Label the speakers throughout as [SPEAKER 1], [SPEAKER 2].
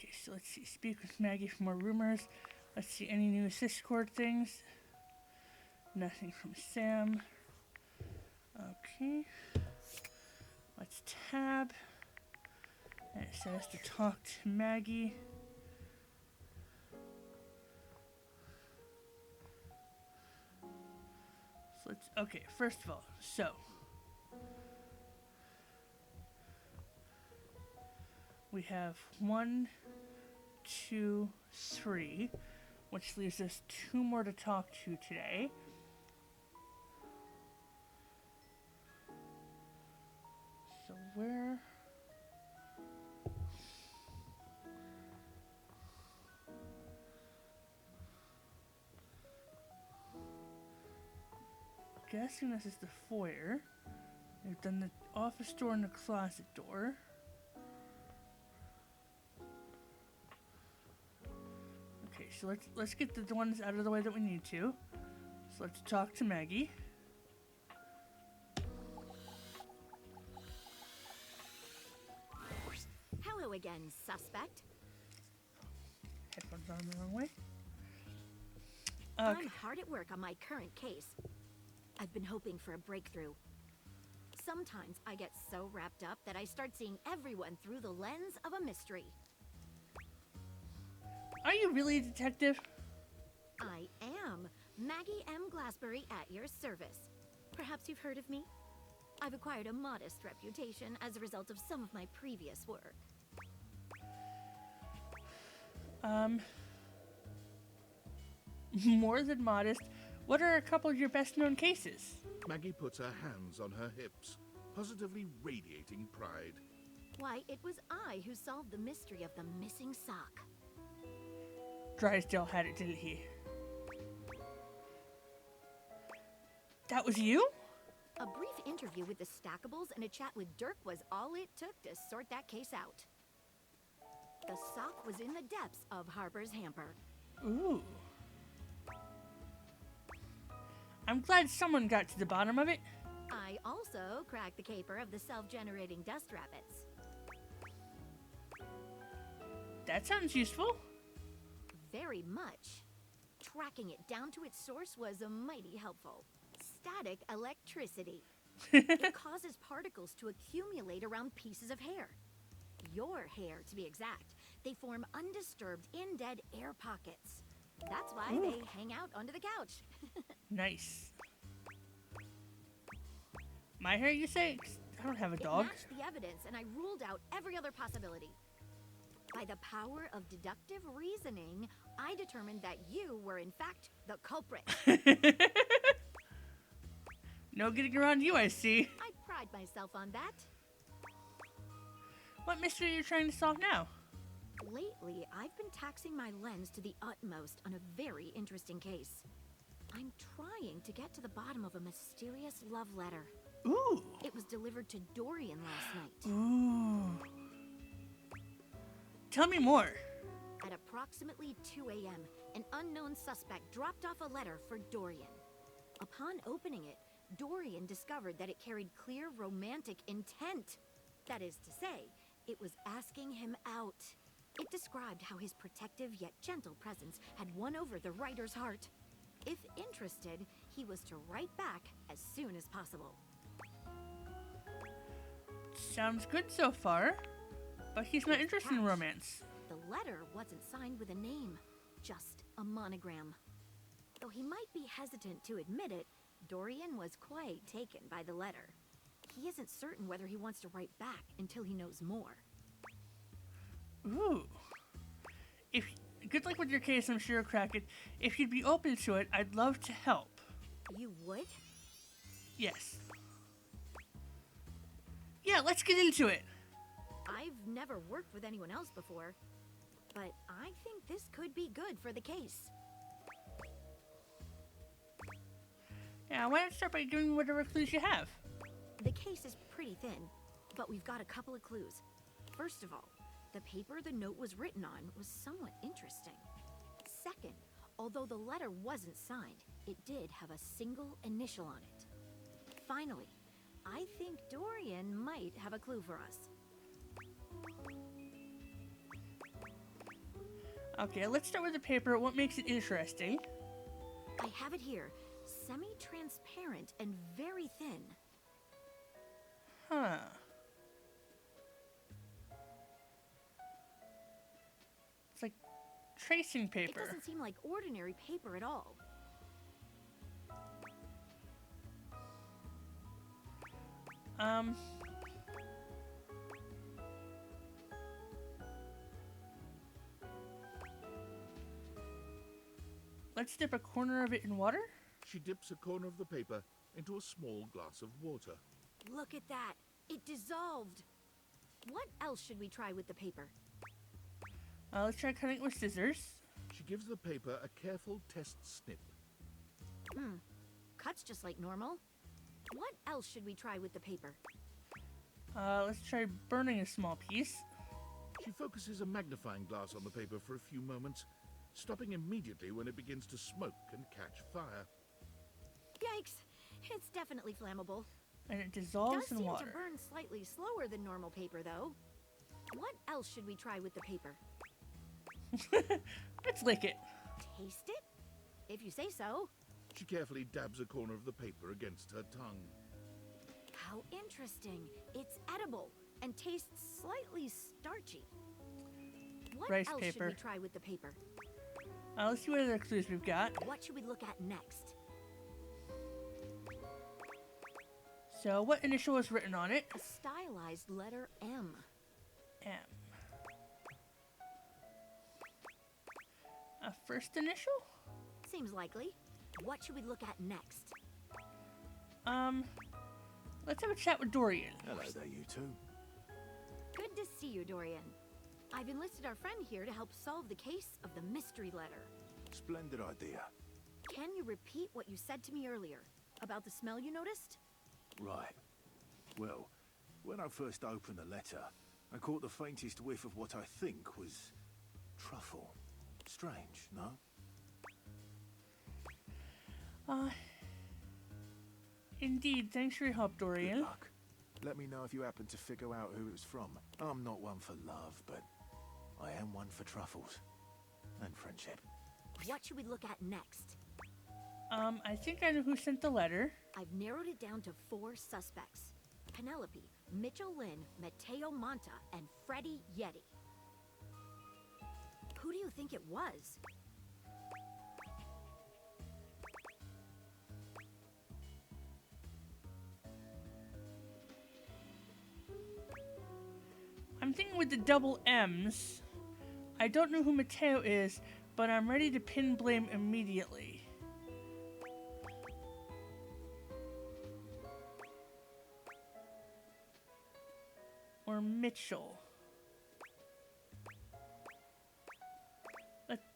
[SPEAKER 1] Okay, so let's see. Speak with Maggie for more rumors. Let's see any new Discord things. Nothing from Sam. Okay. Let's tab. And it says to talk to Maggie. So let's, okay, first of all, so. We have 1, 2, 3, which leaves us 2 more to talk to today. So where... Guessing this is the foyer. We've done the office door and the closet door. Okay, so let's get the ones out of the way that we need to. So let's talk to Maggie.
[SPEAKER 2] Hello again, suspect.
[SPEAKER 1] Headphones on the wrong way.
[SPEAKER 2] I'm hard at work on my current case. I've been hoping for a breakthrough. Sometimes I get so wrapped up that I start seeing everyone through the lens of a mystery.
[SPEAKER 1] Are you really a detective?
[SPEAKER 2] I am Maggie M. Glassbury at your service. Perhaps you've heard of me? I've acquired a modest reputation as a result of some of my previous work.
[SPEAKER 1] More than modest. What are a couple of your best-known cases?
[SPEAKER 3] Maggie puts her hands on her hips, positively radiating pride.
[SPEAKER 2] Why, it was I who solved the mystery of the missing sock.
[SPEAKER 1] Drysdale had it, didn't he? That was you?
[SPEAKER 2] A brief interview with the Stackables and a chat with Dirk was all it took to sort that case out. The sock was in the depths of Harper's hamper.
[SPEAKER 1] Ooh. I'm glad someone got to the bottom of it.
[SPEAKER 2] I also cracked the caper of the self-generating dust rabbits.
[SPEAKER 1] That sounds useful.
[SPEAKER 2] Very much. Tracking it down to its source was mighty helpful. Static electricity. It causes particles to accumulate around pieces of hair. Your hair, to be exact. They form undisturbed, in-dead air pockets. That's why they hang out under the couch.
[SPEAKER 1] Nice. My hair, you say? 'Cause I don't have a dog.
[SPEAKER 2] It matched the evidence, and I ruled out every other possibility. By the power of deductive reasoning, I determined that you were, in fact, the culprit.
[SPEAKER 1] No getting around you, I see.
[SPEAKER 2] I pride myself on that.
[SPEAKER 1] What mystery are you trying to solve now?
[SPEAKER 2] Lately, I've been taxing my lens to the utmost on a very interesting case. I'm trying to get to the bottom of a mysterious love letter.
[SPEAKER 1] Ooh.
[SPEAKER 2] It was delivered to Dorian last night.
[SPEAKER 1] Ooh. Tell me more.
[SPEAKER 2] At approximately 2 a.m., an unknown suspect dropped off a letter for Dorian. Upon opening it, Dorian discovered that it carried clear romantic intent. That is to say, it was asking him out. It described how his protective yet gentle presence had won over the writer's heart. If interested, he was to write back as soon as possible.
[SPEAKER 1] Sounds good so far, but he's not interested in romance.
[SPEAKER 2] The letter wasn't signed with a name, just a monogram. Though he might be hesitant to admit it, Dorian was quite taken by the letter. He isn't certain whether he wants to write back until he knows more.
[SPEAKER 1] Ooh. Good luck with your case, I'm sure you'll crack it. If you'd be open to it, I'd love to help.
[SPEAKER 2] You would?
[SPEAKER 1] Yes. Yeah, let's get into it.
[SPEAKER 2] I've never worked with anyone else before, but I think this could be good for the case.
[SPEAKER 1] Yeah, why not start by giving me whatever clues you have?
[SPEAKER 2] The case is pretty thin, but we've got a couple of clues. First of all, the paper the note was written on was somewhat interesting. Second, although the letter wasn't signed, it did have a single initial on it. Finally, I think Dorian might have a clue for us.
[SPEAKER 1] Okay, let's start with the paper. What makes it interesting?
[SPEAKER 2] I have it here. Semi-transparent and very thin.
[SPEAKER 1] Huh. It's like tracing
[SPEAKER 2] It
[SPEAKER 1] paper.
[SPEAKER 2] doesn't seem like ordinary paper at all.
[SPEAKER 1] Let's dip a corner of it in water.
[SPEAKER 3] She dips a corner of the paper into a small glass of water.
[SPEAKER 2] Look at that. It dissolved. What else should we try with the paper?
[SPEAKER 1] Let's try cutting it with scissors.
[SPEAKER 3] She gives the paper a careful test snip.
[SPEAKER 2] Cuts just like normal. What else should we try with the paper?
[SPEAKER 1] Let's try burning a small piece.
[SPEAKER 3] She focuses a magnifying glass on the paper for a few moments, stopping immediately when it begins to smoke and catch fire.
[SPEAKER 2] Yikes! It's definitely flammable.
[SPEAKER 1] And it
[SPEAKER 2] Does
[SPEAKER 1] dissolves
[SPEAKER 2] seem
[SPEAKER 1] in
[SPEAKER 2] to
[SPEAKER 1] water.
[SPEAKER 2] burn slightly slower than normal paper, though. What else should we try with the paper?
[SPEAKER 1] Let's lick it.
[SPEAKER 2] Taste it? If you say so.
[SPEAKER 3] She carefully dabs a corner of the paper against her tongue.
[SPEAKER 2] How interesting. It's edible and tastes slightly starchy. What
[SPEAKER 1] Rice
[SPEAKER 2] else should
[SPEAKER 1] paper.
[SPEAKER 2] we try with the paper?
[SPEAKER 1] Let's see what other clues we've got.
[SPEAKER 2] What should we look at next?
[SPEAKER 1] So, what initial was written on it?
[SPEAKER 2] A stylized letter M.
[SPEAKER 1] M. A first initial?
[SPEAKER 2] Seems likely. What should we look at next?
[SPEAKER 1] Let's have a chat with Dorian.
[SPEAKER 4] Hello there, you two.
[SPEAKER 2] Good to see you, Dorian. I've enlisted our friend here to help solve the case of the mystery letter.
[SPEAKER 4] Splendid idea.
[SPEAKER 2] Can you repeat what you said to me earlier about the smell you noticed?
[SPEAKER 4] Right. Well, when I first opened the letter, I caught the faintest whiff of what I think was truffle. Strange, no?
[SPEAKER 1] Indeed. Thanks for your help,
[SPEAKER 4] Good
[SPEAKER 1] Dorian.
[SPEAKER 4] luck. Let me know if you happen to figure out who it was from. I'm not one for love, but I am one for truffles. And friendship.
[SPEAKER 2] What should we look at next?
[SPEAKER 1] I think I know who sent the letter.
[SPEAKER 2] I've narrowed it down to 4 suspects. Penelope, Mitchell Lynn, Matteo Monta, and Freddie Yeti. Who do you think it was?
[SPEAKER 1] I'm thinking with the double M's. I don't know who Mateo is, but I'm ready to pin blame immediately. Or Mitchell.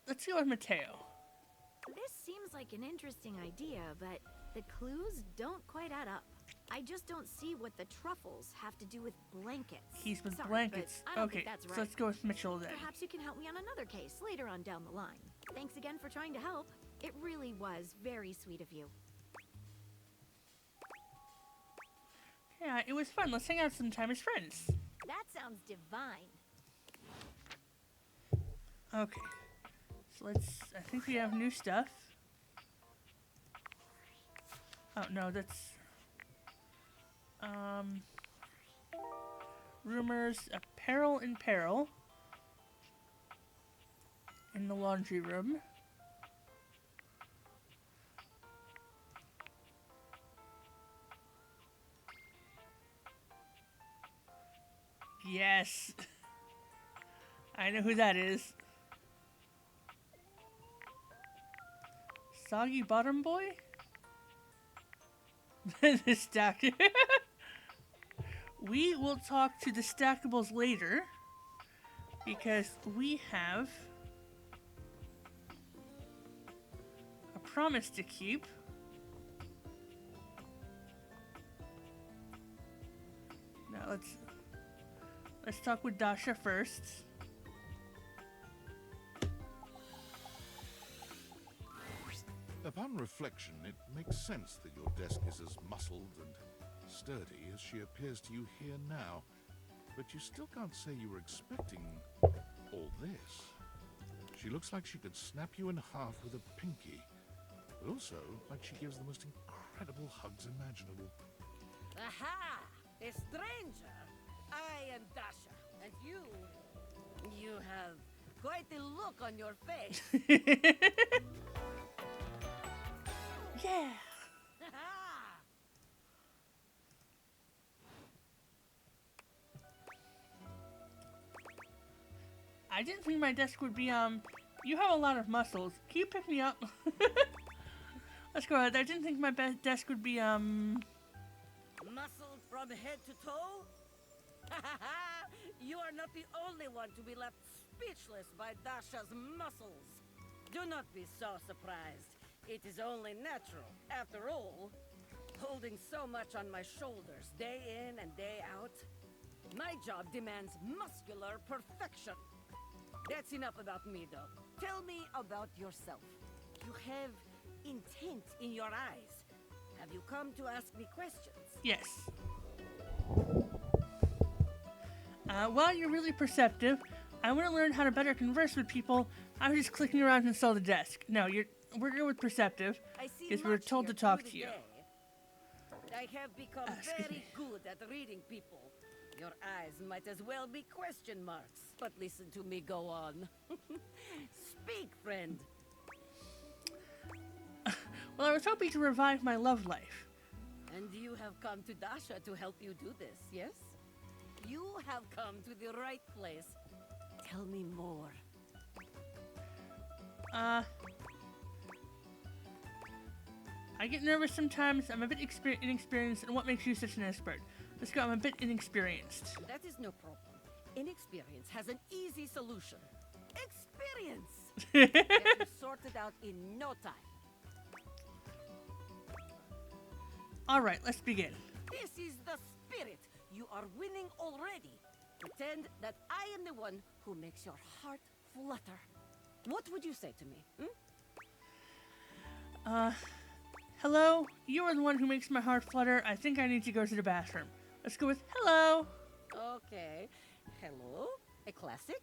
[SPEAKER 1] Let's go with Mateo.
[SPEAKER 2] This seems like an interesting idea, but the clues don't quite add up. I just don't see what the truffles have to do with blankets.
[SPEAKER 1] He's with
[SPEAKER 2] Sorry,
[SPEAKER 1] blankets.
[SPEAKER 2] but I don't
[SPEAKER 1] Okay,
[SPEAKER 2] think that's
[SPEAKER 1] so
[SPEAKER 2] right.
[SPEAKER 1] let's go with Mitchell then.
[SPEAKER 2] Perhaps you can help me on another case later on down the line. Thanks again for trying to help. It really was very sweet of you.
[SPEAKER 1] Yeah, it was fun. Let's hang out sometime as friends.
[SPEAKER 2] That sounds divine.
[SPEAKER 1] Okay. So I think we have new stuff. Oh, no, that's... Rumors, apparel in peril. In the laundry room. Yes! I know who that is. Soggy Bottom Boy? The stack. We will talk to the Stackables later. Because we have a promise to keep. Now let's talk with Dasha first.
[SPEAKER 3] Upon reflection, it makes sense that your desk is as muscled and sturdy as she appears to you here now. But you still can't say you were expecting all this. She looks like she could snap you in half with a pinky, but also like she gives the most incredible hugs imaginable.
[SPEAKER 5] Aha! A stranger! I am Dasha, and you have quite a look on your face.
[SPEAKER 1] Yeah. I didn't think my desk would be, you have a lot of muscles. Can you pick me up? Let's go ahead. I didn't think my desk would be,
[SPEAKER 5] Muscled from head to toe? You are not the only one to be left speechless by Dasha's muscles. Do not be so surprised. It is only natural. After all, holding so much on my shoulders day in and day out, my job demands muscular perfection. That's enough about me, though. Tell me about yourself. You have intent in your eyes. Have you come to ask me questions?
[SPEAKER 1] yes. Well, you're really perceptive. I want to learn how to better converse with people. I was just clicking around inside the desk. No, we're good with perceptive.
[SPEAKER 5] I see
[SPEAKER 1] Because we were
[SPEAKER 5] much
[SPEAKER 1] told to
[SPEAKER 5] here
[SPEAKER 1] talk
[SPEAKER 5] through
[SPEAKER 1] to you.
[SPEAKER 5] the day. I have become
[SPEAKER 1] Excuse
[SPEAKER 5] very
[SPEAKER 1] me.
[SPEAKER 5] good at reading people. Your eyes might as well be question marks. But listen to me go on. Speak, friend.
[SPEAKER 1] Well, I was hoping to revive my love life.
[SPEAKER 5] And you have come to Dasha to help you do this, yes? You have come to the right place. Tell me more.
[SPEAKER 1] I get nervous sometimes. I'm a bit inexperienced, and what makes you such an expert? Let's go, I'm a bit inexperienced.
[SPEAKER 5] That is no problem. Inexperience has an easy solution. Experience! Get you sorted out in no time.
[SPEAKER 1] Alright, let's begin.
[SPEAKER 5] This is the spirit. You are winning already. Pretend that I am the one who makes your heart flutter. What would you say to me?
[SPEAKER 1] Hello? You are the one who makes my heart flutter. I think I need to go to the bathroom. Let's go with hello.
[SPEAKER 5] Okay. Hello? A classic?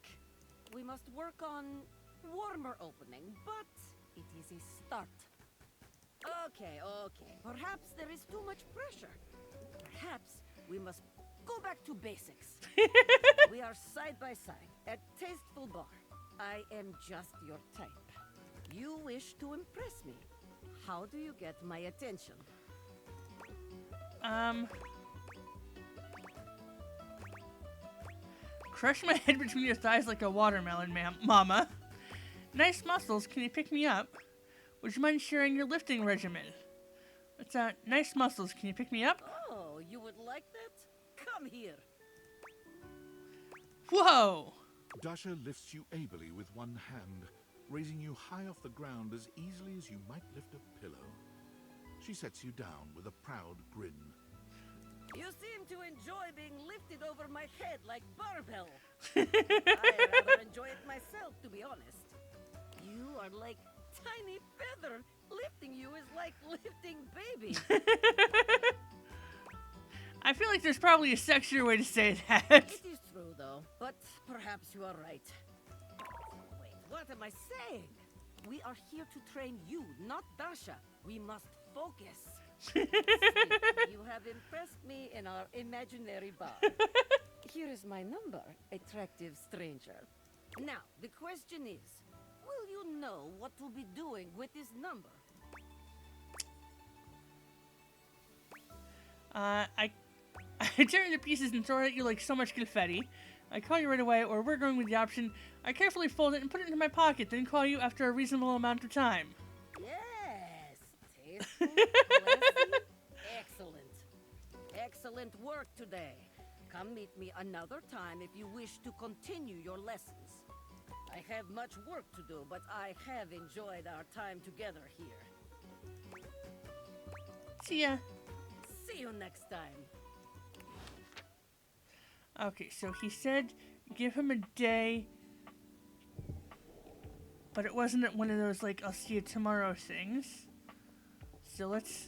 [SPEAKER 5] We must work on warmer opening, but it is a start. Okay. Perhaps there is too much pressure. Perhaps we must go back to basics. We are side by side at Tasteful Bar. I am just your type. You wish to impress me. How do you get my attention?
[SPEAKER 1] Crush my head between your thighs like a watermelon, mama. Nice muscles, can you pick me up? Would you mind sharing your lifting regimen? It's nice muscles, can you pick me up?
[SPEAKER 5] Oh, you would like that? Come here.
[SPEAKER 1] Whoa!
[SPEAKER 3] Dasha lifts you ably with one hand, raising you high off the ground as easily as you might lift a pillow. She sets you down with a proud grin.
[SPEAKER 5] You seem to enjoy being lifted over my head like barbell. I rather enjoy it myself, to be honest. You are like tiny feather. Lifting you is like lifting baby.
[SPEAKER 1] I feel like there's probably a sexier way to say that.
[SPEAKER 5] It is true, though. But perhaps you are right. Wait, what am I saying? We are here to train you, not Dasha. We must focus. See, you have impressed me in our imaginary bar. Here is my number, attractive stranger. Now, the question is, will you know what to be doing with this number?
[SPEAKER 1] I tear it to pieces and throw it at you like so much confetti. I call you right away, or we're going with the option. I carefully fold it and put it into my pocket, then call you after a reasonable amount of time.
[SPEAKER 5] Yes, tasteful, classy, excellent. Excellent work today. Come meet me another time if you wish to continue your lessons. I have much work to do, but I have enjoyed our time together here.
[SPEAKER 1] See ya.
[SPEAKER 5] See you next time.
[SPEAKER 1] Okay, so he said give him a day, but it wasn't one of those, like, I'll see you tomorrow things. So let's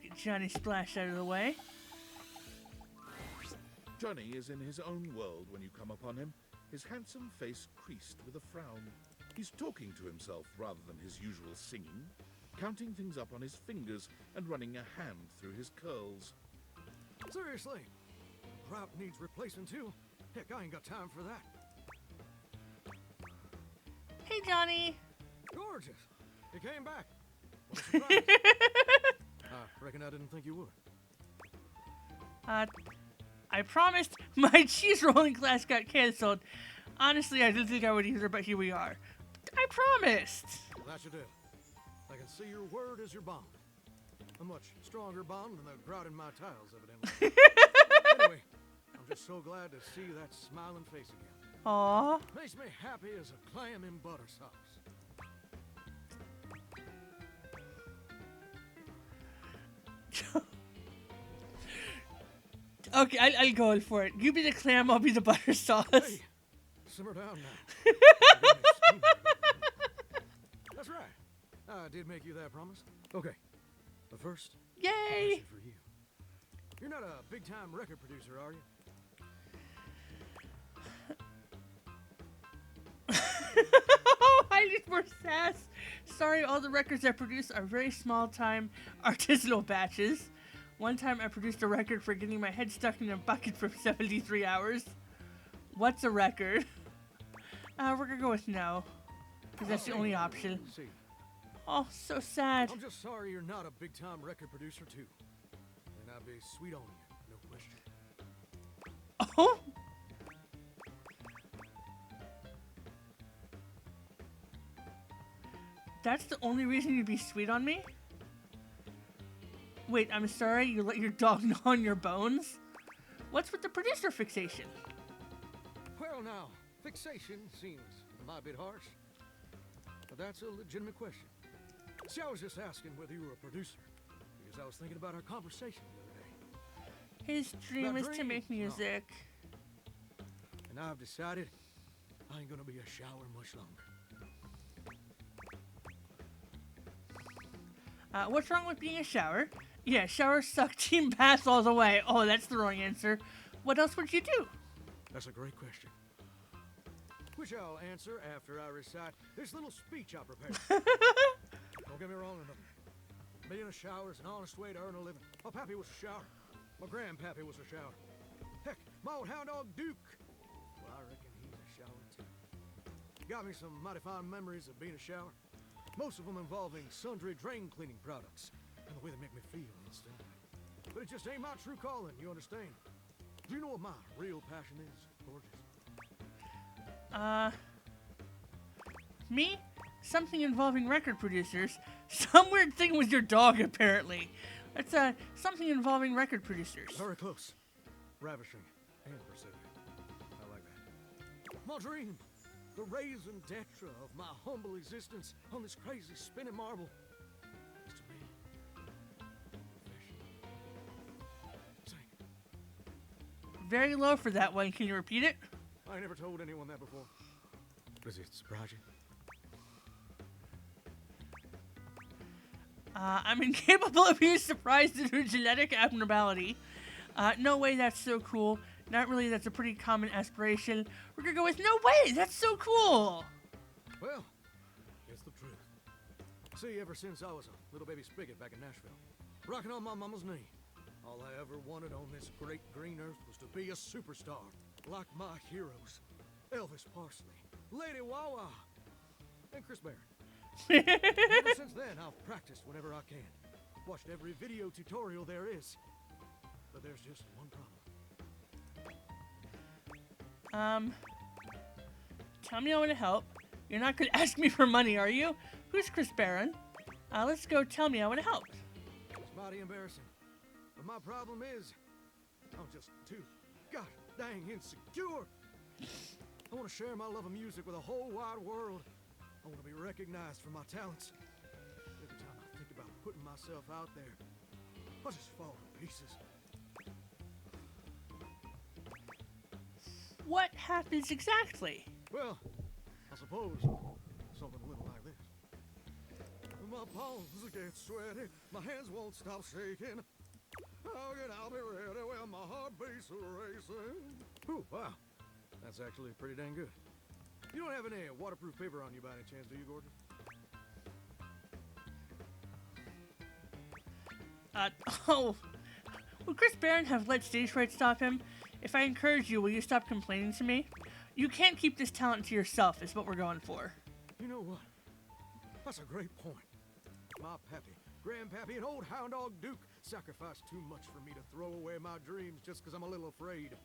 [SPEAKER 1] get Johnny Splash out of the way.
[SPEAKER 3] Johnny is in his own world when you come upon him. his handsome face creased with a frown. He's talking to himself rather than his usual singing, counting things up on his fingers and running a hand through his curls.
[SPEAKER 6] Seriously, route needs replacing too. Heck, I ain't got time for that.
[SPEAKER 1] Hey, Johnny.
[SPEAKER 6] Gorgeous. You came back. What a surprise. I reckon I didn't think you would.
[SPEAKER 1] I promised my cheese rolling class got canceled. Honestly, I didn't think I would either, but here we are. I promised.
[SPEAKER 6] Well, that you did. I can see your word is your bond. A much stronger bond than the grout in my tiles, evidently. Anyway, I'm just so glad to see that smiling face again.
[SPEAKER 1] Aww.
[SPEAKER 6] Makes me happy as a clam in butter sauce.
[SPEAKER 1] Okay, I'll go for it. You be the clam, I'll be the butter sauce.
[SPEAKER 6] Hey, simmer down now. That's right. I did make you that promise. Okay, but first,
[SPEAKER 1] Yay!
[SPEAKER 6] question for you. You're not a big-time record producer, are you?
[SPEAKER 1] I need more sass. Sorry, all the records I produce are very small-time artisanal batches. One time I produced a record for getting my head stuck in a bucket for 73 hours. What's a record? We're gonna go with no, because that's the only option.
[SPEAKER 6] See,
[SPEAKER 1] Oh, so sad.
[SPEAKER 6] I'm just sorry you're not a big-time record producer, too. And I'd be sweet on you, no question.
[SPEAKER 1] Oh! That's the only reason you'd be sweet on me? Wait, I'm sorry, you let your dog gnaw on your bones? What's with the producer fixation?
[SPEAKER 6] Well, now, fixation seems a mighty bit harsh. But that's a legitimate question. See, I was just asking whether you were a producer. Because I was thinking about our conversation the other day.
[SPEAKER 1] His dream
[SPEAKER 6] About
[SPEAKER 1] is to make
[SPEAKER 6] dreams? No.
[SPEAKER 1] music.
[SPEAKER 6] And I've decided I ain't gonna be a shower much longer.
[SPEAKER 1] What's wrong with being a shower? Yeah, showers suck. Team bath all the way. Oh, that's the wrong answer. What else would you do?
[SPEAKER 6] That's a great question. Which I'll answer after I recite this little speech I prepared. Don't get me wrong or nothing. Being a shower is an honest way to earn a living. My pappy was a shower. My grandpappy was a shower. Heck, my old hound dog Duke. Well, I reckon he's a shower too. Got me some mighty fine memories of being a shower. Most of them involving sundry drain cleaning products. And the way they make me feel inside. But it just ain't my true calling, you understand? Do you know what my real passion is, gorgeous?
[SPEAKER 1] Me? Something involving record producers. Some weird thing with your dog, apparently. It's, something involving record producers.
[SPEAKER 6] Very close. Ravishing and precision. I like that. My dream. The raison d'etre of my humble existence on this crazy spinning marble is to be a professional singer.
[SPEAKER 1] Very low for that one. Can you repeat it?
[SPEAKER 6] I ain't never told anyone that before. Does it surprise you?
[SPEAKER 1] I'm incapable of being surprised due to genetic abnormality. No way, that's so cool. Not really, that's a pretty common aspiration. We're gonna go with no way, that's so cool!
[SPEAKER 6] Well, it's the truth. See, ever since I was a little baby spigot back in Nashville, rocking on my mama's knee, all I ever wanted on this great green earth was to be a superstar, like my heroes. Elvis Parsley, Lady Wawa, and Chris Barron. Ever since then, I've practiced whenever I can. Watched every video tutorial there is. But there's just one problem.
[SPEAKER 1] Tell me I want to help. You're not gonna ask me for money, are you? Who's Chris Barron? Let's go tell me I want to help.
[SPEAKER 6] It's mighty embarrassing. But my problem is, I'm just too god dang insecure. I want to share my love of music with the whole wide world. I want to be recognized for my talents. Every time I think about putting myself out there, I just fall to pieces.
[SPEAKER 1] What happens exactly?
[SPEAKER 6] Well, I suppose something a little like this. My palms get sweaty, my hands won't stop shaking. How can I be ready when my heart beats racing? Ooh, wow. That's actually pretty dang good. You don't have any waterproof paper on you by any chance, do you, Gordon?
[SPEAKER 1] Oh. Will Chris Barron have let stage fright stop him? If I encourage you, will you stop complaining to me? You can't keep this talent to yourself, is what we're going for.
[SPEAKER 6] You know what? That's a great point. My pappy, grandpappy, and old hound dog Duke sacrificed too much for me to throw away my dreams just because I'm a little afraid.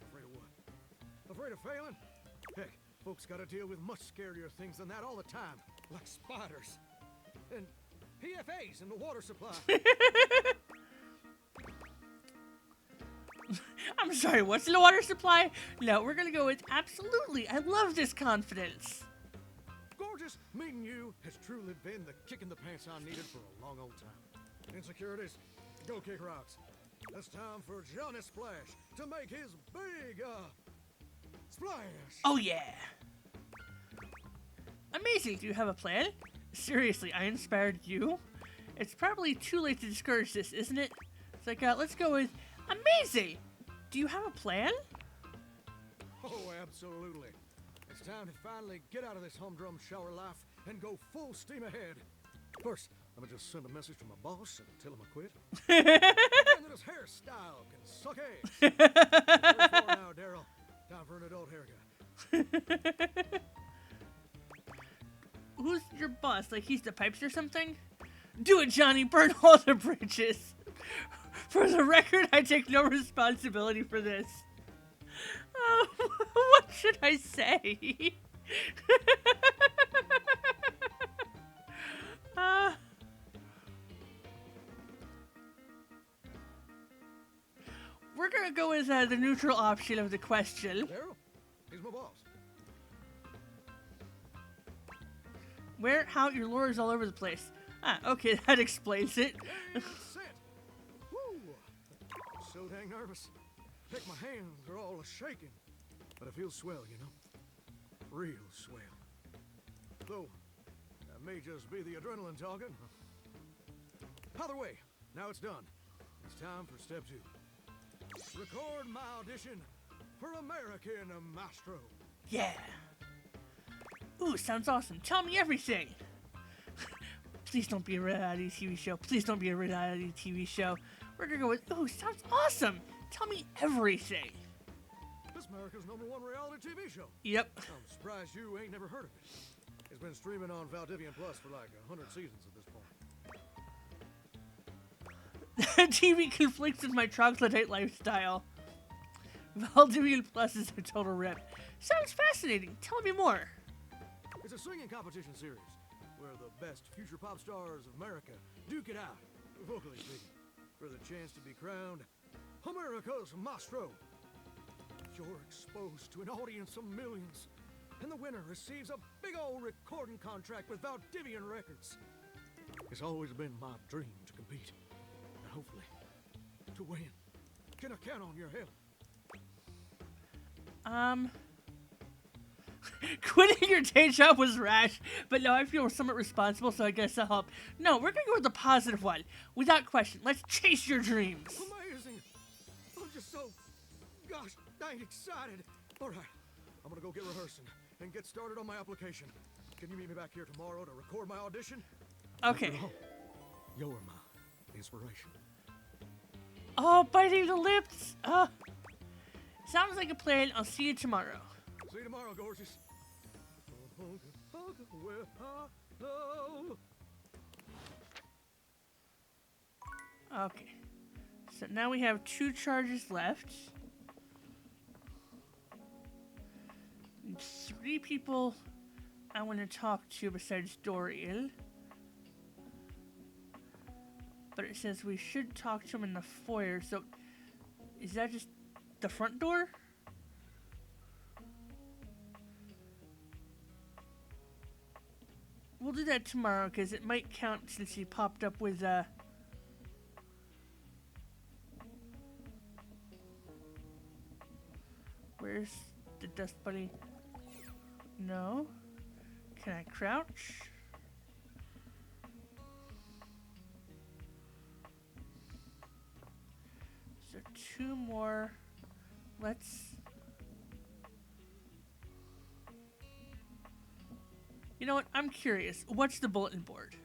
[SPEAKER 6] Afraid of what? Afraid of failing? Heck, folks gotta deal with much scarier things than that all the time. Like spiders. And PFAs in the water supply.
[SPEAKER 1] I'm sorry, what's in the water supply? No, we're gonna go with absolutely. I love this confidence.
[SPEAKER 6] Gorgeous, meeting you has truly been the kick in the pants I needed for a long old time. Insecurities, go kick rocks. It's time for Johnny Splash to make his big, splash.
[SPEAKER 1] Oh yeah. Amazing, do you have a plan? Seriously, I inspired you? It's probably too late to discourage this, isn't it? It's like, let's go with amazing! Do you have a plan?
[SPEAKER 6] Oh, absolutely. It's time to finally get out of this humdrum shower life and go full steam ahead. First, I'm gonna just send a message to my boss and tell him I quit. And that his hairstyle can suck ass. 34 now, Daryl. Time for an adult haircut.
[SPEAKER 1] Who's your boss? Like he's the pipes or something? Do it, Johnny. Burn all the bridges. For the record, I take no responsibility for this. What should I say? We're gonna go with the neutral option of the question.
[SPEAKER 6] Daryl, he's my boss.
[SPEAKER 1] Where? How? Your lore is all over the place. Ah, okay, that explains it.
[SPEAKER 6] And set. Woo! So dang nervous. Heck, my hands are all shaking. But I feel swell, you know? Real swell. Though, that may just be the adrenaline talking. Either way, now it's done. It's time for step 2. Record my audition for American Maestro.
[SPEAKER 1] Yeah. Ooh, sounds awesome. Tell me everything. Please don't be a reality TV show. Please don't be a reality TV show. We're gonna go with, ooh, sounds awesome. Tell me everything.
[SPEAKER 6] This America's #1 reality TV show.
[SPEAKER 1] Yep.
[SPEAKER 6] I'm surprised you ain't never heard of it. It's been streaming on Valdivian Plus for like 100 seasons at this point.
[SPEAKER 1] TV conflicts with my troglodyte lifestyle. Valdivian Plus is a total rip. Sounds fascinating. Tell me more.
[SPEAKER 6] It's a singing competition series where the best future pop stars of America duke it out, vocally speaking, for the chance to be crowned America's Maestro. You're exposed to an audience of millions, and the winner receives a big old recording contract with Valdivian Records. It's always been my dream to compete, and hopefully, to win. Can I count on your help?
[SPEAKER 1] Quitting your day job was rash, but now I feel somewhat responsible, so I guess I'll help. No, we're gonna go with the positive one. Without question, let's chase your dreams.
[SPEAKER 6] Amazing! I'm just so, gosh, dang excited. All right, I'm gonna go get rehearsing and get started on my application. Can you meet me back here tomorrow to record my audition?
[SPEAKER 1] Okay.
[SPEAKER 6] After all, you're my inspiration.
[SPEAKER 1] Oh, biting the lips. Sounds like a plan. I'll see you tomorrow.
[SPEAKER 6] See you tomorrow, gorgeous. Well, hello.
[SPEAKER 1] Okay. So now we have 2 charges left. And 3 people I want to talk to besides Dorian. But it says we should talk to him in the foyer, so is that just the front door? We'll do that tomorrow, because it might count since he popped up with, Where's the dust bunny? No. Can I crouch? So 2 more. Let's You know what? I'm curious. What's the bulletin board?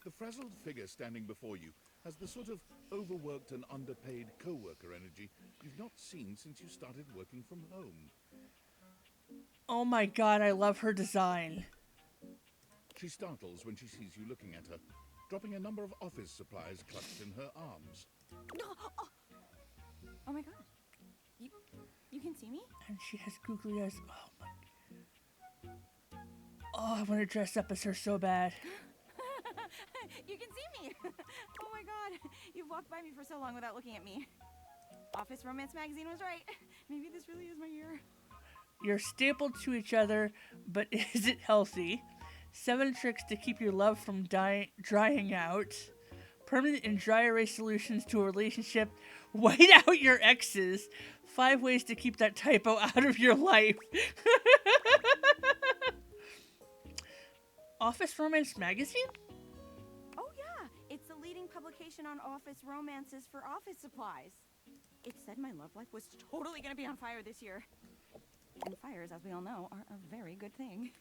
[SPEAKER 3] The frazzled figure standing before you has the sort of overworked and underpaid co-worker energy you've not seen since you started working from home.
[SPEAKER 1] Oh my god, I love her design.
[SPEAKER 3] She startles when she sees you looking at her, dropping a number of office supplies clutched in her arms.
[SPEAKER 7] Oh my god. You can see me?
[SPEAKER 1] And she has googly eyes. Oh my. Oh, I want to dress up as her so bad.
[SPEAKER 7] You can see me! Oh my god. You've walked by me for so long without looking at me. Office Romance Magazine was right. Maybe this really is my year.
[SPEAKER 1] You're stapled to each other, but is it healthy? 7 tricks to keep your love from drying out. Permanent and dry erase solutions to a relationship. White out your exes. 5 ways to keep that typo out of your life. Office Romance Magazine?
[SPEAKER 7] Oh yeah, it's the leading publication on office romances for office supplies. It said my love life was totally gonna be on fire this year. And fires, as we all know, are a very good thing.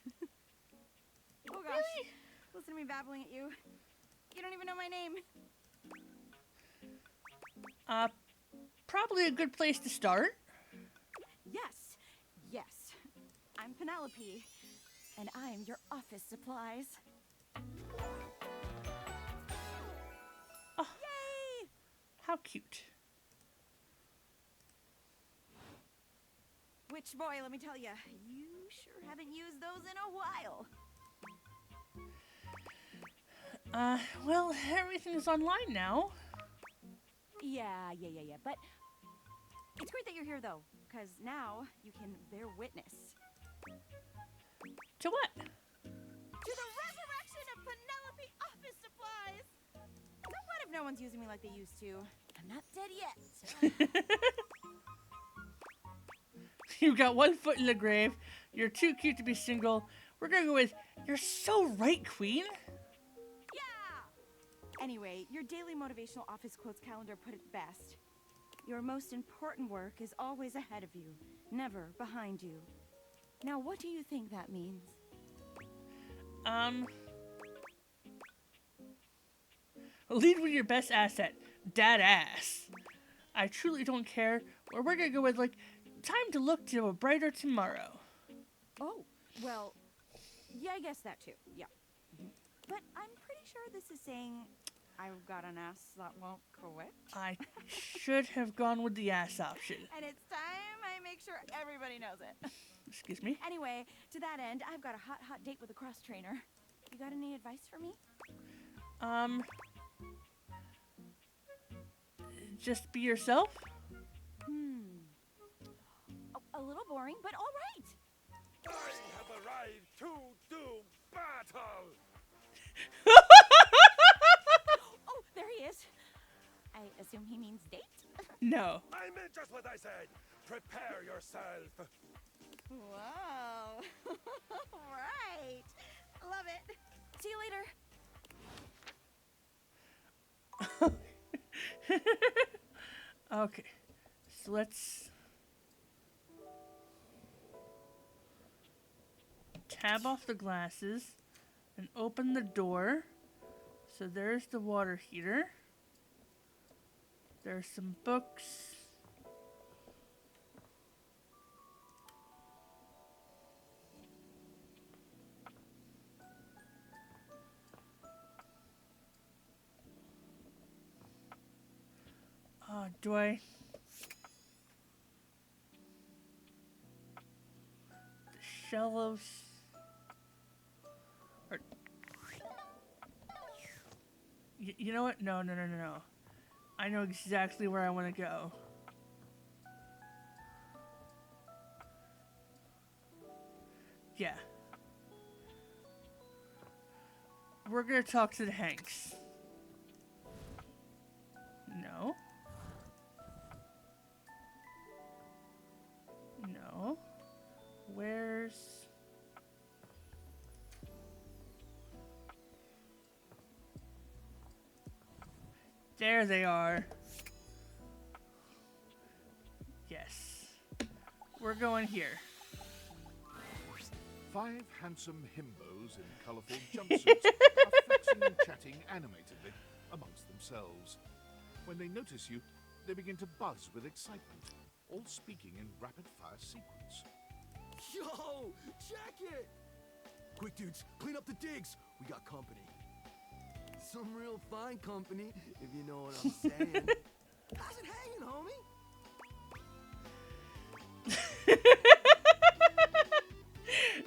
[SPEAKER 7] Oh gosh, listen to me babbling at you. You don't even know my name.
[SPEAKER 1] Probably a good place to start.
[SPEAKER 7] Yes. I'm Penelope, and I'm your office supplies.
[SPEAKER 1] Oh,
[SPEAKER 7] Yay!
[SPEAKER 1] how cute.
[SPEAKER 7] Which, boy, let me tell you, you sure haven't used those in a while.
[SPEAKER 1] Well, everything's online now.
[SPEAKER 7] Yeah. But it's great that you're here, though, because now you can bear witness
[SPEAKER 1] To what?
[SPEAKER 7] to the resurrection of Penelope Office Supplies. So what if no one's using me like they used to? I'm not dead yet.
[SPEAKER 1] You've got 1 foot in the grave. You're too cute to be single. We're gonna go with, you're so right, Queen.
[SPEAKER 7] Yeah! Anyway, your daily motivational office quotes calendar put it best. Your most important work is always ahead of you, never behind you. Now, what do you think that means?
[SPEAKER 1] Lead with your best asset, dad ass. I truly don't care. Or we're gonna go with, like, time to look to a brighter tomorrow.
[SPEAKER 7] Oh, well, yeah, I guess that too, yeah. But I'm pretty sure this is saying I've got an ass that won't quit.
[SPEAKER 1] I should have gone with the ass option.
[SPEAKER 7] And it's time I make sure everybody knows it.
[SPEAKER 1] Excuse me?
[SPEAKER 7] Anyway, to that end, I've got a hot date with a cross trainer. You got any advice for me?
[SPEAKER 1] Just be yourself?
[SPEAKER 7] A little boring, but all right.
[SPEAKER 8] I have arrived to do battle!
[SPEAKER 7] Oh, there he is. I assume he means date?
[SPEAKER 1] No.
[SPEAKER 8] I meant just what I said. Prepare yourself.
[SPEAKER 7] Wow. Right. Love it. See you later.
[SPEAKER 1] Okay. So let's tab off the glasses and open the door. So there's the water heater. There's some books. Do I? The shelves. Or, you know what? No. I know exactly where I want to go. Yeah. We're gonna talk to the Hanks. No. No. Where's... There they are. Yes. We're going here.
[SPEAKER 3] 5 handsome himbos in colourful jumpsuits are flexing and chatting animatedly amongst themselves. When they notice you, they begin to buzz with excitement, all speaking in rapid-fire sequence.
[SPEAKER 6] Yo, check it! Quick, dudes, clean up the digs. We got company. Some real fine company, if you know what I'm saying. How's it hanging, homie?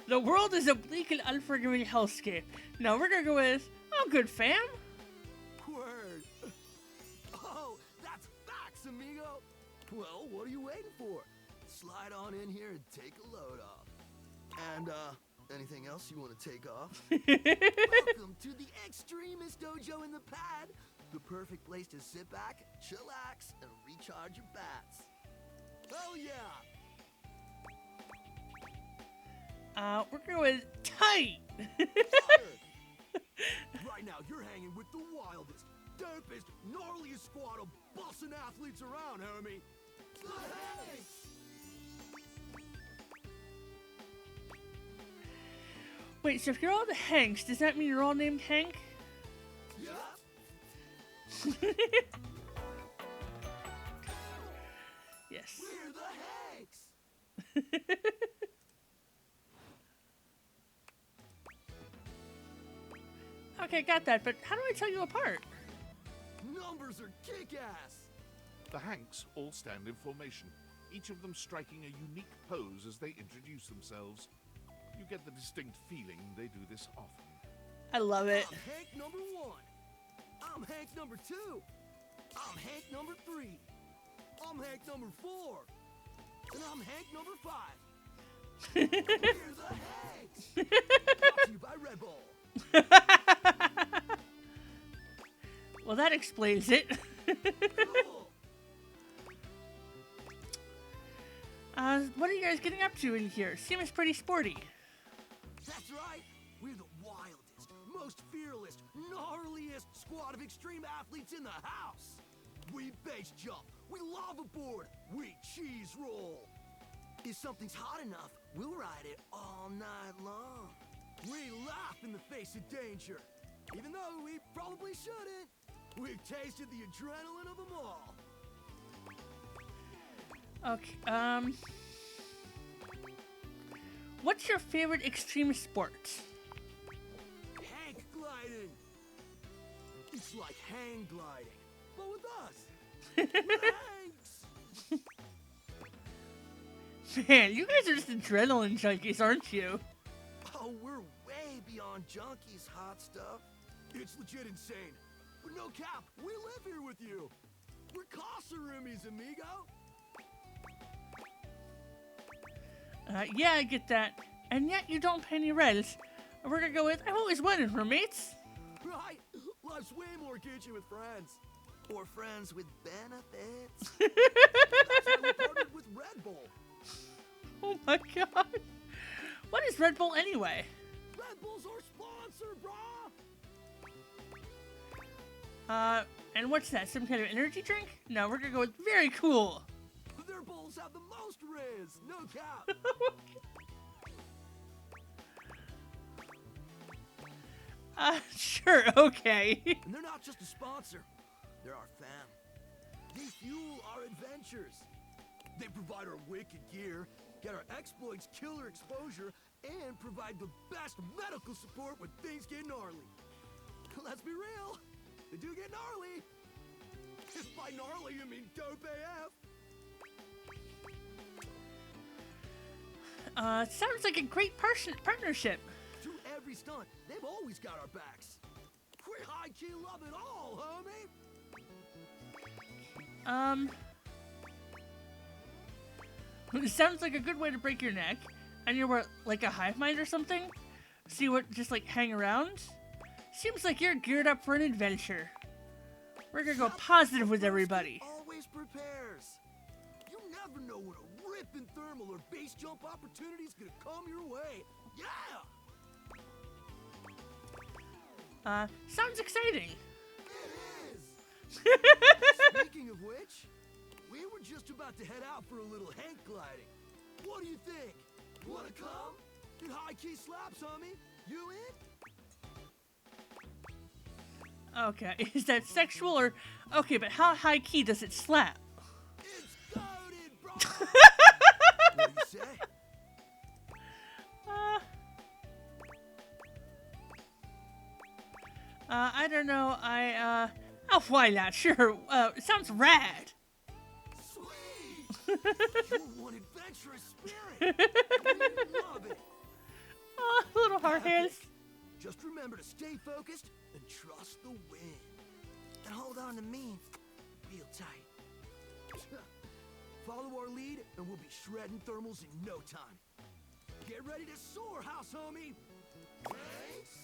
[SPEAKER 1] The world is a bleak and unforgiving hellscape. Now we're gonna go with, oh, good fam.
[SPEAKER 6] Word. Oh, that's facts, amigo. Well, what are you waiting for? Slide on in here and take a load off. And, anything else you want to take off? Welcome to the Extremist Dojo in the Pad. The perfect place to sit back, chillax, and recharge your bats. Hell yeah!
[SPEAKER 1] We're going with tight.
[SPEAKER 6] Right now, you're hanging with the wildest, dopest, gnarliest squad of bussin' athletes around, homie. The Hanks!
[SPEAKER 1] Wait, so if you're all the Hanks, does that mean you're all named Hank?
[SPEAKER 6] Yeah.
[SPEAKER 1] Yes.
[SPEAKER 6] We're the Hanks!
[SPEAKER 1] Okay, got that, but how do I tell you apart?
[SPEAKER 6] Numbers are kick-ass!
[SPEAKER 3] The Hanks all stand in formation, each of them striking a unique pose as they introduce themselves. You get the distinct feeling they do this often.
[SPEAKER 1] I love it.
[SPEAKER 6] I'm Hank number 1. I'm Hank number 2. I'm Hank number 3. I'm Hank number 4. And I'm Hank number 5. We're the Hanks! Brought to you by Red Bull.
[SPEAKER 1] Well, that explains it.
[SPEAKER 6] Cool.
[SPEAKER 1] What are you guys getting up to in here? Seems pretty sporty.
[SPEAKER 6] That's right. We're the wildest, most fearless, gnarliest squad of extreme athletes in the house. We base jump. We lava board. We cheese roll. If something's hot enough, we'll ride it all night long. We laugh in the face of danger, even though we probably shouldn't. We've tasted the adrenaline of them all.
[SPEAKER 1] Okay, what's your favorite extreme sport?
[SPEAKER 6] Hank gliding. It's like hang gliding, but with us. Thanks.
[SPEAKER 1] Man, you guys are just adrenaline junkies, aren't you?
[SPEAKER 6] Oh, we're way beyond junkies, hot stuff. It's legit insane. But no cap, we live here with you. We're Casa roomies, amigo.
[SPEAKER 1] Yeah, I get that. And yet you don't pay any rents. We're gonna go with, I've always wanted roommates.
[SPEAKER 6] Right? Life's way more kitschy with friends. Or friends with benefits. That's why we partnered with Red Bull.
[SPEAKER 1] Oh my god. What is Red Bull anyway?
[SPEAKER 6] Red Bull's our sponsor, brah!
[SPEAKER 1] And what's that? Some kind of energy drink? No, we're gonna go with very cool.
[SPEAKER 6] Their bowls have the most riz, no cap.
[SPEAKER 1] Sure, okay.
[SPEAKER 6] And they're not just a sponsor, they're our fam. They fuel our adventures. They provide our wicked gear, get our exploits killer exposure, and provide the best medical support when things get gnarly. Let's be real, they do get gnarly. If by gnarly you mean dope AF.
[SPEAKER 1] Sounds like a great partnership.
[SPEAKER 6] Through every stunt, they've always got our backs. We high-key love it all, homie.
[SPEAKER 1] It sounds like a good way to break your neck. And you're what, like a hive mind or something? So you would just like hang around? Seems like you're geared up for an adventure. We're gonna go positive with everybody.
[SPEAKER 6] Always prepares. You never know when a ripping thermal or base jump opportunity's gonna come your way. Yeah!
[SPEAKER 1] Sounds exciting.
[SPEAKER 6] It is! Speaking of which, we were just about to head out for a little Hank gliding. What do you think? Wanna come? It high key slaps, homie. You in?
[SPEAKER 1] Okay, is that sexual or... Okay, but how high key does it slap?
[SPEAKER 6] It's goated, bro. What do you say?
[SPEAKER 1] I don't know, oh, why not? Sure, it sounds rad.
[SPEAKER 6] Sweet. You're one adventurous spirit. Love it.
[SPEAKER 1] Oh, little hard hands.
[SPEAKER 6] Just remember to stay focused and trust the wind. And hold on to me real tight. Follow our lead and we'll be shredding thermals in no time. Get ready to soar, house homie. Thanks.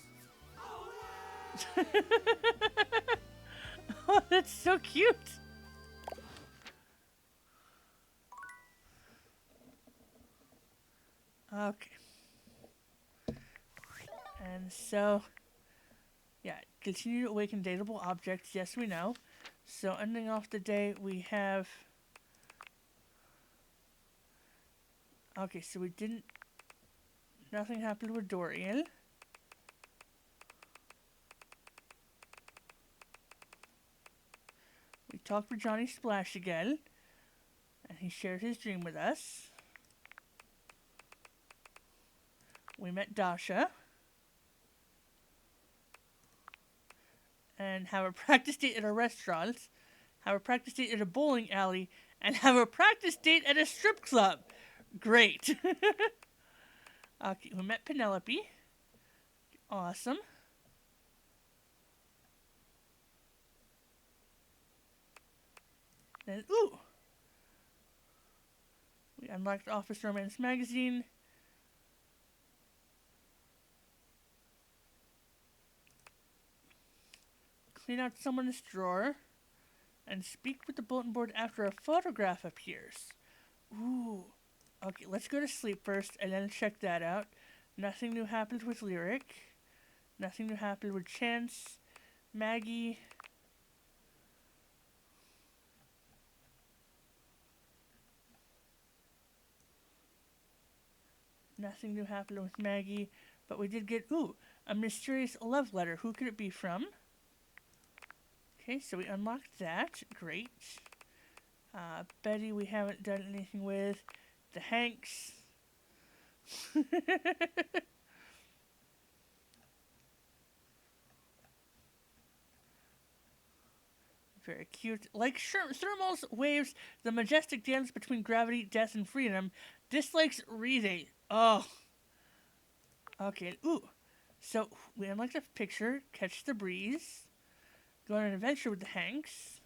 [SPEAKER 1] Oh, that's so cute. Okay. And so, yeah, continue to awaken dateable objects. Yes, we know. So, ending off the day, we have... Okay, so we didn't... Nothing happened with Dorian. We talked with Johnny Splash again. And he shared his dream with us. We met Dasha. And have a practice date at a restaurant. Have a practice date at a bowling alley. And have a practice date at a strip club. Great. Okay, we met Penelope. Awesome. Then, ooh! We unlocked Office Romance Magazine. Clean out someone's drawer. And speak with the bulletin board after a photograph appears. Ooh. Okay, let's go to sleep first and then check that out. Nothing new happened with Lyric. Nothing new happened with Chance. Maggie. Nothing new happened with Maggie. But we did get, ooh, a mysterious love letter. Who could it be from? Okay, so we unlocked that. Great. Betty we haven't done anything with. The Hanks. Very cute. Like thermals, waves, the majestic dance between gravity, death, and freedom. Dislikes reading. Oh. Okay, ooh. So, we unlocked a picture. Catch the breeze. Go on an adventure with the Hanks.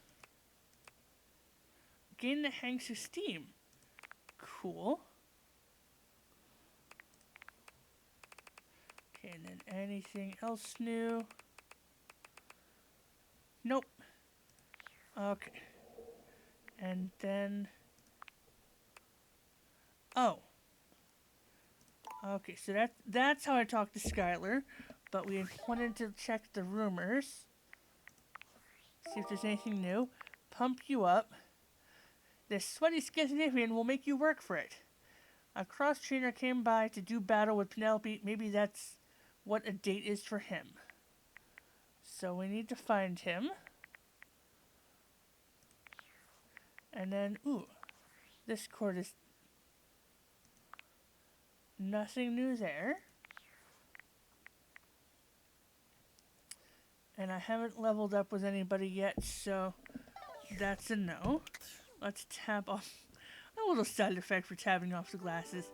[SPEAKER 1] Gain the Hanks' esteem. Cool. Okay, and then anything else new? Nope. Okay. And then... Oh. Okay, so that's how I talked to Skylar. But we wanted to check the rumors. See if there's anything new. Pump you up. This sweaty Scandinavian will make you work for it. A cross-trainer came by to do battle with Penelope. Maybe that's what a date is for him. So we need to find him. And then, ooh. This cord is... Nothing new there. And I haven't leveled up with anybody yet, so that's a no. Let's tab off a little side effect for tabbing off the glasses.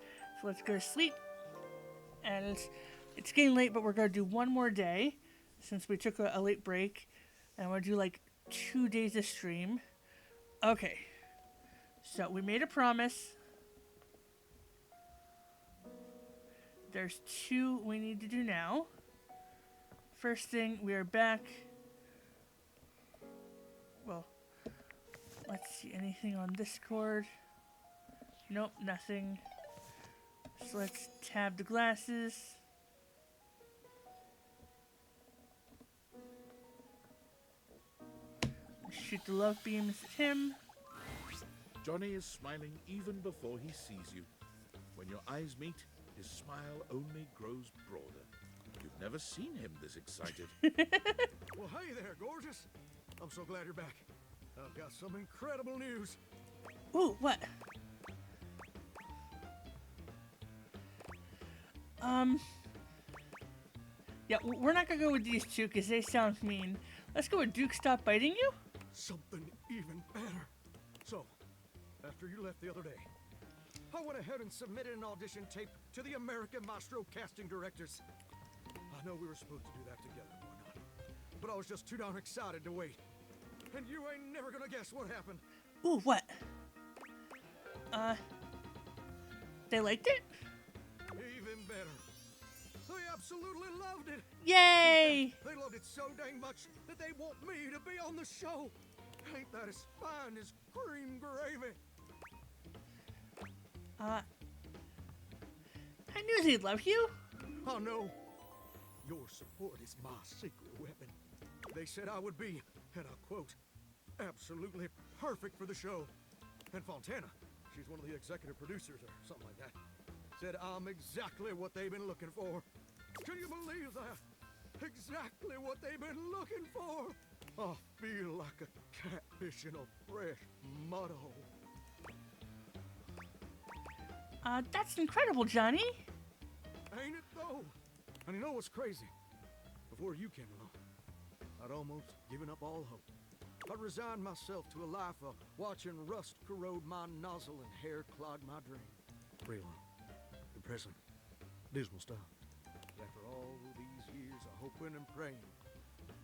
[SPEAKER 1] So let's go to sleep. And it's getting late, but we're going to do one more day since we took a late break. And we're going to do like 2 days of stream. Okay. So we made a promise. There's 2 we need to do now. First thing, we are back. Well, let's see, anything on Discord? Nope, nothing. So let's tab the glasses. Shoot the love beams at him.
[SPEAKER 3] Johnny is smiling even before he sees you. When your eyes meet, his smile only grows broader. You've never seen him this excited.
[SPEAKER 6] Well, hey there, gorgeous. I'm so glad you're back. I've got some incredible news.
[SPEAKER 1] Ooh, what? Yeah, we're not gonna go with these two because they sound mean. Let's go with Duke Stop Biting You.
[SPEAKER 6] Something even better. So, after you left the other day, I went ahead and submitted an audition tape to the American Maestro casting directors. I know we were supposed to do that together and whatnot, but I was just too darn excited to wait. And you ain't never gonna guess what happened.
[SPEAKER 1] Ooh, what? They liked it?
[SPEAKER 6] Even better. They absolutely loved it.
[SPEAKER 1] Yay!
[SPEAKER 6] They loved it so dang much that they want me to be on the show. Ain't that as fine as cream gravy?
[SPEAKER 1] I knew they'd love you.
[SPEAKER 6] Oh no. Your support is my secret weapon. They said I would be, and I quote, absolutely perfect for the show. And Fontana, she's one of the executive producers or something like that, said I'm exactly what they've been looking for. Can you believe that? Exactly what they've been looking for. I feel like a catfish in a fresh mud hole.
[SPEAKER 1] That's incredible, Johnny.
[SPEAKER 6] Ain't it though? And you know what's crazy? Before you came along, I'd almost given up all hope. I resigned myself to a life of watching rust corrode my nozzle and hair clog my dream. Real depressing, dismal stuff. After all these years of hoping and praying,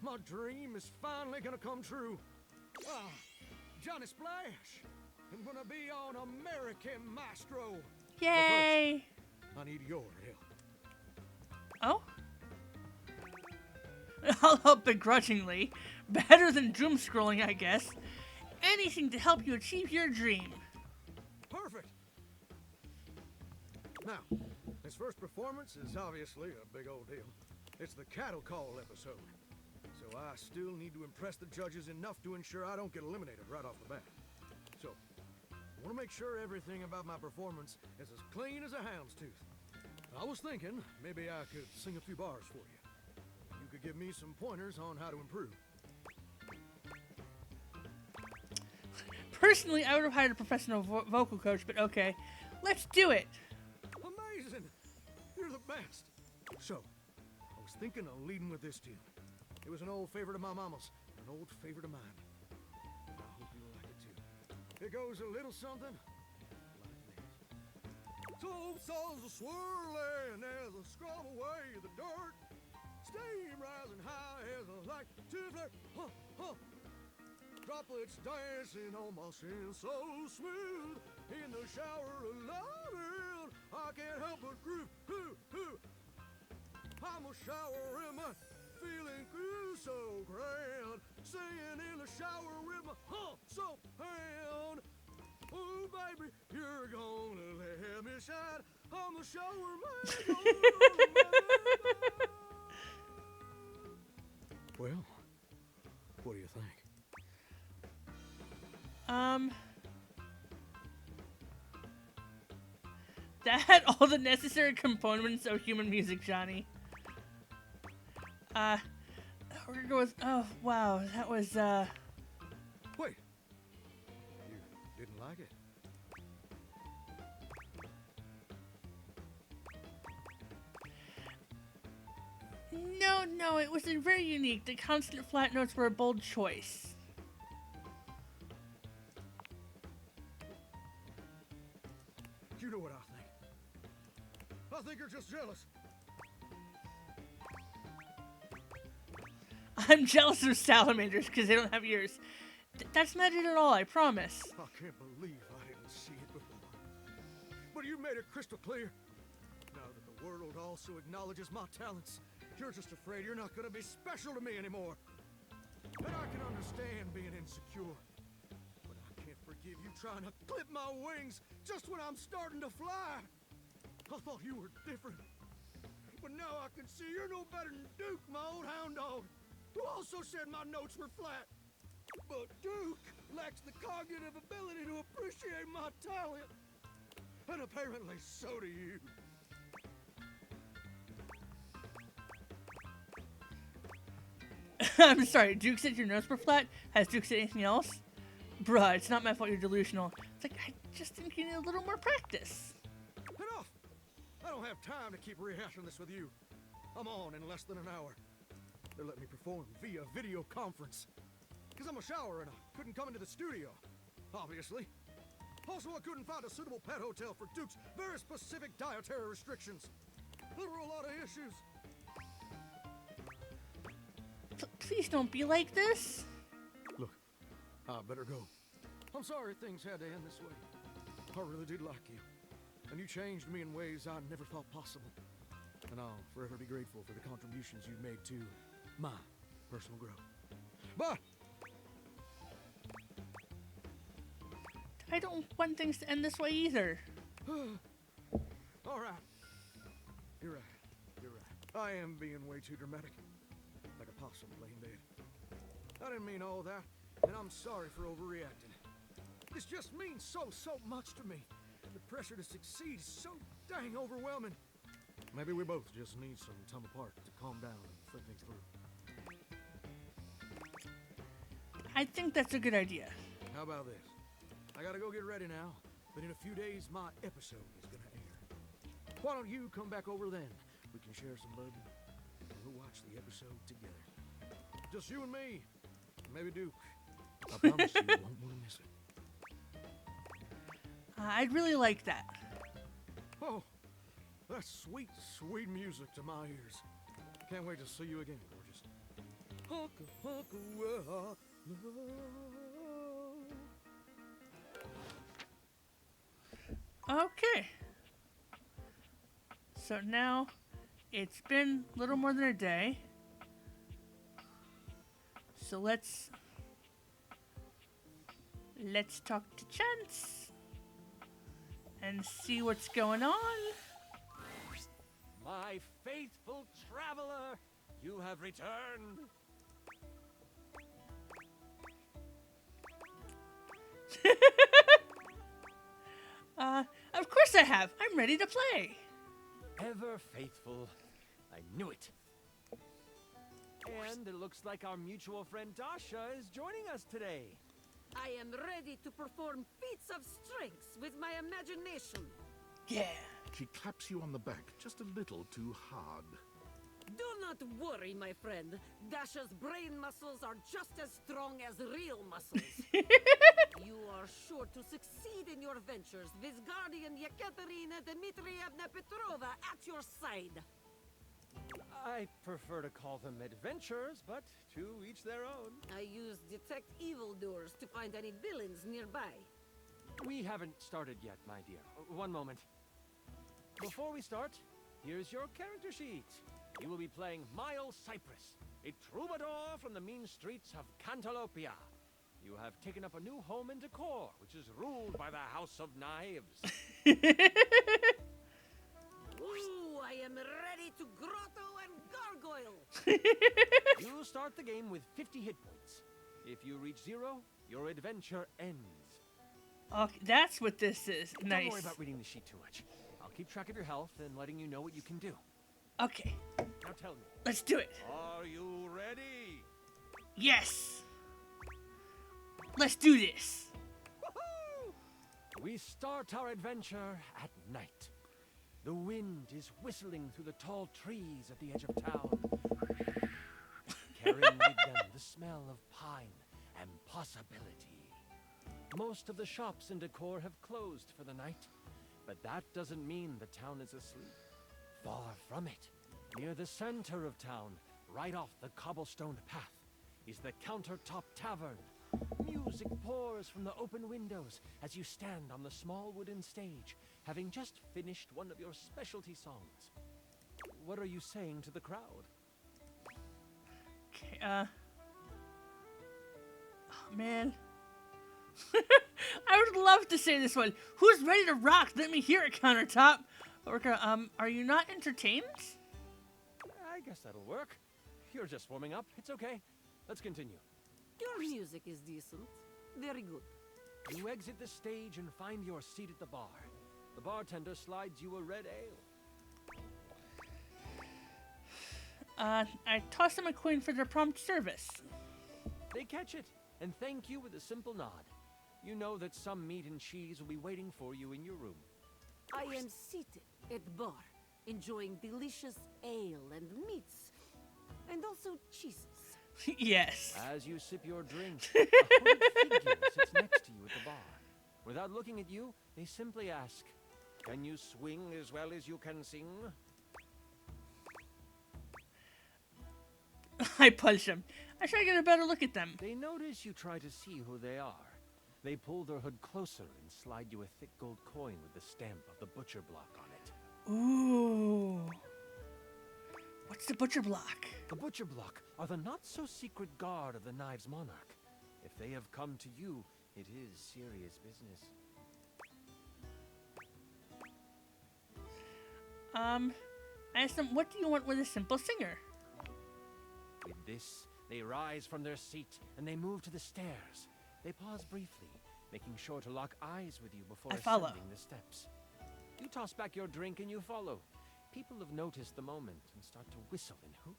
[SPEAKER 6] my dream is finally gonna come true. Johnny Splash! I'm gonna be on American Maestro.
[SPEAKER 1] Yay!
[SPEAKER 6] I need your help.
[SPEAKER 1] Oh? I'll help begrudgingly. Better than doom scrolling, I guess. Anything to help you achieve your dream.
[SPEAKER 6] Perfect. Now, this first performance is obviously a big old deal. It's the cattle call episode. So I still need to impress the judges enough to ensure I don't get eliminated right off the bat. So, I want to make sure everything about my performance is as clean as a hound's tooth. I was thinking maybe I could sing a few bars for you. You could give me some pointers on how to improve.
[SPEAKER 1] Personally, I would have hired a professional vocal coach, but okay. Let's do it!
[SPEAKER 6] Amazing! You're the best! So, I was thinking of leading with this tune. It was an old favorite of my mama's, an old favorite of mine. I hope you'll like it too. It goes a little something like this. Soap sauce are swirling as I scrub away the dirt. Steam rising high as I like to flirt. Huh, huh. Droplets dancing on my skin so smooth. In the shower alone, I can't help but groove. I'm a shower in my feeling good so grand. Singing in the shower with my soap hand. Oh baby, you're gonna let me shine. I'm a shower man. Well, what do you think?
[SPEAKER 1] That had all the necessary components of human music, Johnny. We're gonna go with, oh, wow, that was,
[SPEAKER 6] Wait, you didn't like it?
[SPEAKER 1] No, it was very unique. The constant flat notes were a bold choice.
[SPEAKER 6] You know what I think? I think you're just jealous.
[SPEAKER 1] I'm jealous of salamanders because they don't have ears. That's not it at all, I promise.
[SPEAKER 6] I can't believe I didn't see it before. But you made it crystal clear. Now that the world also acknowledges my talents, you're just afraid you're not going to be special to me anymore. And I can understand being insecure. But I can't forgive you trying to clip my wings just when I'm starting to fly. I thought you were different. But now I can see you're no better than Duke, my old hound dog, who also said my notes were flat. But Duke lacks the cognitive ability to appreciate my talent. And apparently so do you.
[SPEAKER 1] I'm sorry, Duke said your nose were flat? Has Duke said anything else? Bruh, it's not my fault you're delusional. It's like, I just think you need a little more practice.
[SPEAKER 6] Enough! I don't have time to keep rehashing this with you. I'm on in less than an hour. They're letting me perform via video conference. Because I'm a shower and I couldn't come into the studio, obviously. Also, I couldn't find a suitable pet hotel for Duke's very specific dietary restrictions. There were a lot of issues.
[SPEAKER 1] Please don't be like this.
[SPEAKER 6] Look, I better go. I'm sorry things had to end this way. I really did like you. And you changed me in ways I never thought possible. And I'll forever be grateful for the contributions you've made to my personal growth. But
[SPEAKER 1] I don't want things to end this way either.
[SPEAKER 6] all right. You're right. You're right. I am being way too dramatic. Like a possum laying dead. I didn't mean all that, and I'm sorry for overreacting. This just means so much to me. The pressure to succeed is so dang overwhelming. Maybe we both just need some time apart to calm down and think things through.
[SPEAKER 1] I think that's a good idea.
[SPEAKER 6] How about this? I gotta go get ready now, but in a few days my episode is gonna air. Why don't you come back over then? We can share some bourbon, and we'll watch the episode together. Just you and me, and maybe Duke. I promise you won't want to miss it.
[SPEAKER 1] I'd really like that.
[SPEAKER 6] Oh, that's sweet, sweet music to my ears. Can't wait to see you again, gorgeous. Hunka, hunka, well,
[SPEAKER 1] Okay. So now, it's been a little more than a day. So let's talk to Chance and see what's going on.
[SPEAKER 9] My faithful traveler, you have returned.
[SPEAKER 1] Of course I have. I'm ready to play.
[SPEAKER 9] Ever faithful. I knew it. And it looks like our mutual friend Dasha is joining us today.
[SPEAKER 5] I am ready to perform feats of strength with my imagination.
[SPEAKER 1] Yeah.
[SPEAKER 3] She claps you on the back just a little too hard.
[SPEAKER 5] Do not worry, my friend. Dasha's brain muscles are just as strong as real muscles. You are sure to succeed in your ventures with Guardian Yekaterina Dmitrievna Petrova at your side.
[SPEAKER 9] I prefer to call them adventures, but to each their own.
[SPEAKER 5] I use detect evildoers to find any villains nearby.
[SPEAKER 9] We haven't started yet, my dear. One moment. Before we start, here's your character sheet. You will be playing Miles Cypress, a troubadour from the mean streets of Cantalopia. You have taken up a new home in Decor, which is ruled by the House of Knives.
[SPEAKER 5] Ooh, I am ready to grotto and gargoyle.
[SPEAKER 9] You start the game with 50 hit points. If you reach 0, your adventure ends.
[SPEAKER 1] Okay, that's what this is.
[SPEAKER 9] Don't
[SPEAKER 1] Nice.
[SPEAKER 9] worry about reading the sheet too much. I'll keep track of your health and letting you know what you can do.
[SPEAKER 1] Okay,
[SPEAKER 9] Now tell me,
[SPEAKER 1] let's do it.
[SPEAKER 9] are you ready?
[SPEAKER 1] Yes. Let's do this.
[SPEAKER 9] Woohoo! We start our adventure at night. The wind is whistling through the tall trees at the edge of town, carrying with them the smell of pine and possibility. Most of the shops in Decor have closed for the night, but that doesn't mean the town is asleep. Far from it. Near the center of town, right off the cobblestone path, is the Countertop Tavern. Music pours from the open windows as you stand on the small wooden stage, having just finished one of your specialty songs. What are you saying to the crowd?
[SPEAKER 1] Okay, oh, man. I would love to say this one. Who's ready to rock? Let me hear it, Countertop. We're gonna, are you not entertained?
[SPEAKER 9] I guess that'll work. You're just warming up. It's okay. Let's continue.
[SPEAKER 5] Your music is decent. Very good.
[SPEAKER 9] You exit the stage and find your seat at the bar. The bartender slides you a red ale.
[SPEAKER 1] I toss them a coin for their prompt service.
[SPEAKER 9] They catch it and thank you with a simple nod. You know that some meat and cheese will be waiting for you in your room.
[SPEAKER 5] I am seated at the bar, enjoying delicious ale and meats, and also cheeses.
[SPEAKER 1] Yes.
[SPEAKER 9] As you sip your drink, a hooded figure sits next to you at the bar. Without looking at you, they simply ask, "Can you swing as well as you can sing?"
[SPEAKER 1] I punch them. I try to get a better look at them.
[SPEAKER 9] They notice you try to see who they are. They pull their hood closer and slide you a thick gold coin with the stamp of the butcher block on it.
[SPEAKER 1] Ooh. What's the butcher block?
[SPEAKER 9] The butcher block are the not-so-secret guard of the Knives Monarch. If they have come to you, it is serious business.
[SPEAKER 1] I asked them, what do you want with a simple singer?
[SPEAKER 9] With this, they rise from their seat and they move to the stairs. They pause briefly, making sure to lock eyes with you before
[SPEAKER 1] I follow.
[SPEAKER 9] ascending the steps. You toss back your drink and you follow. People have noticed the moment and start to whistle and hoot.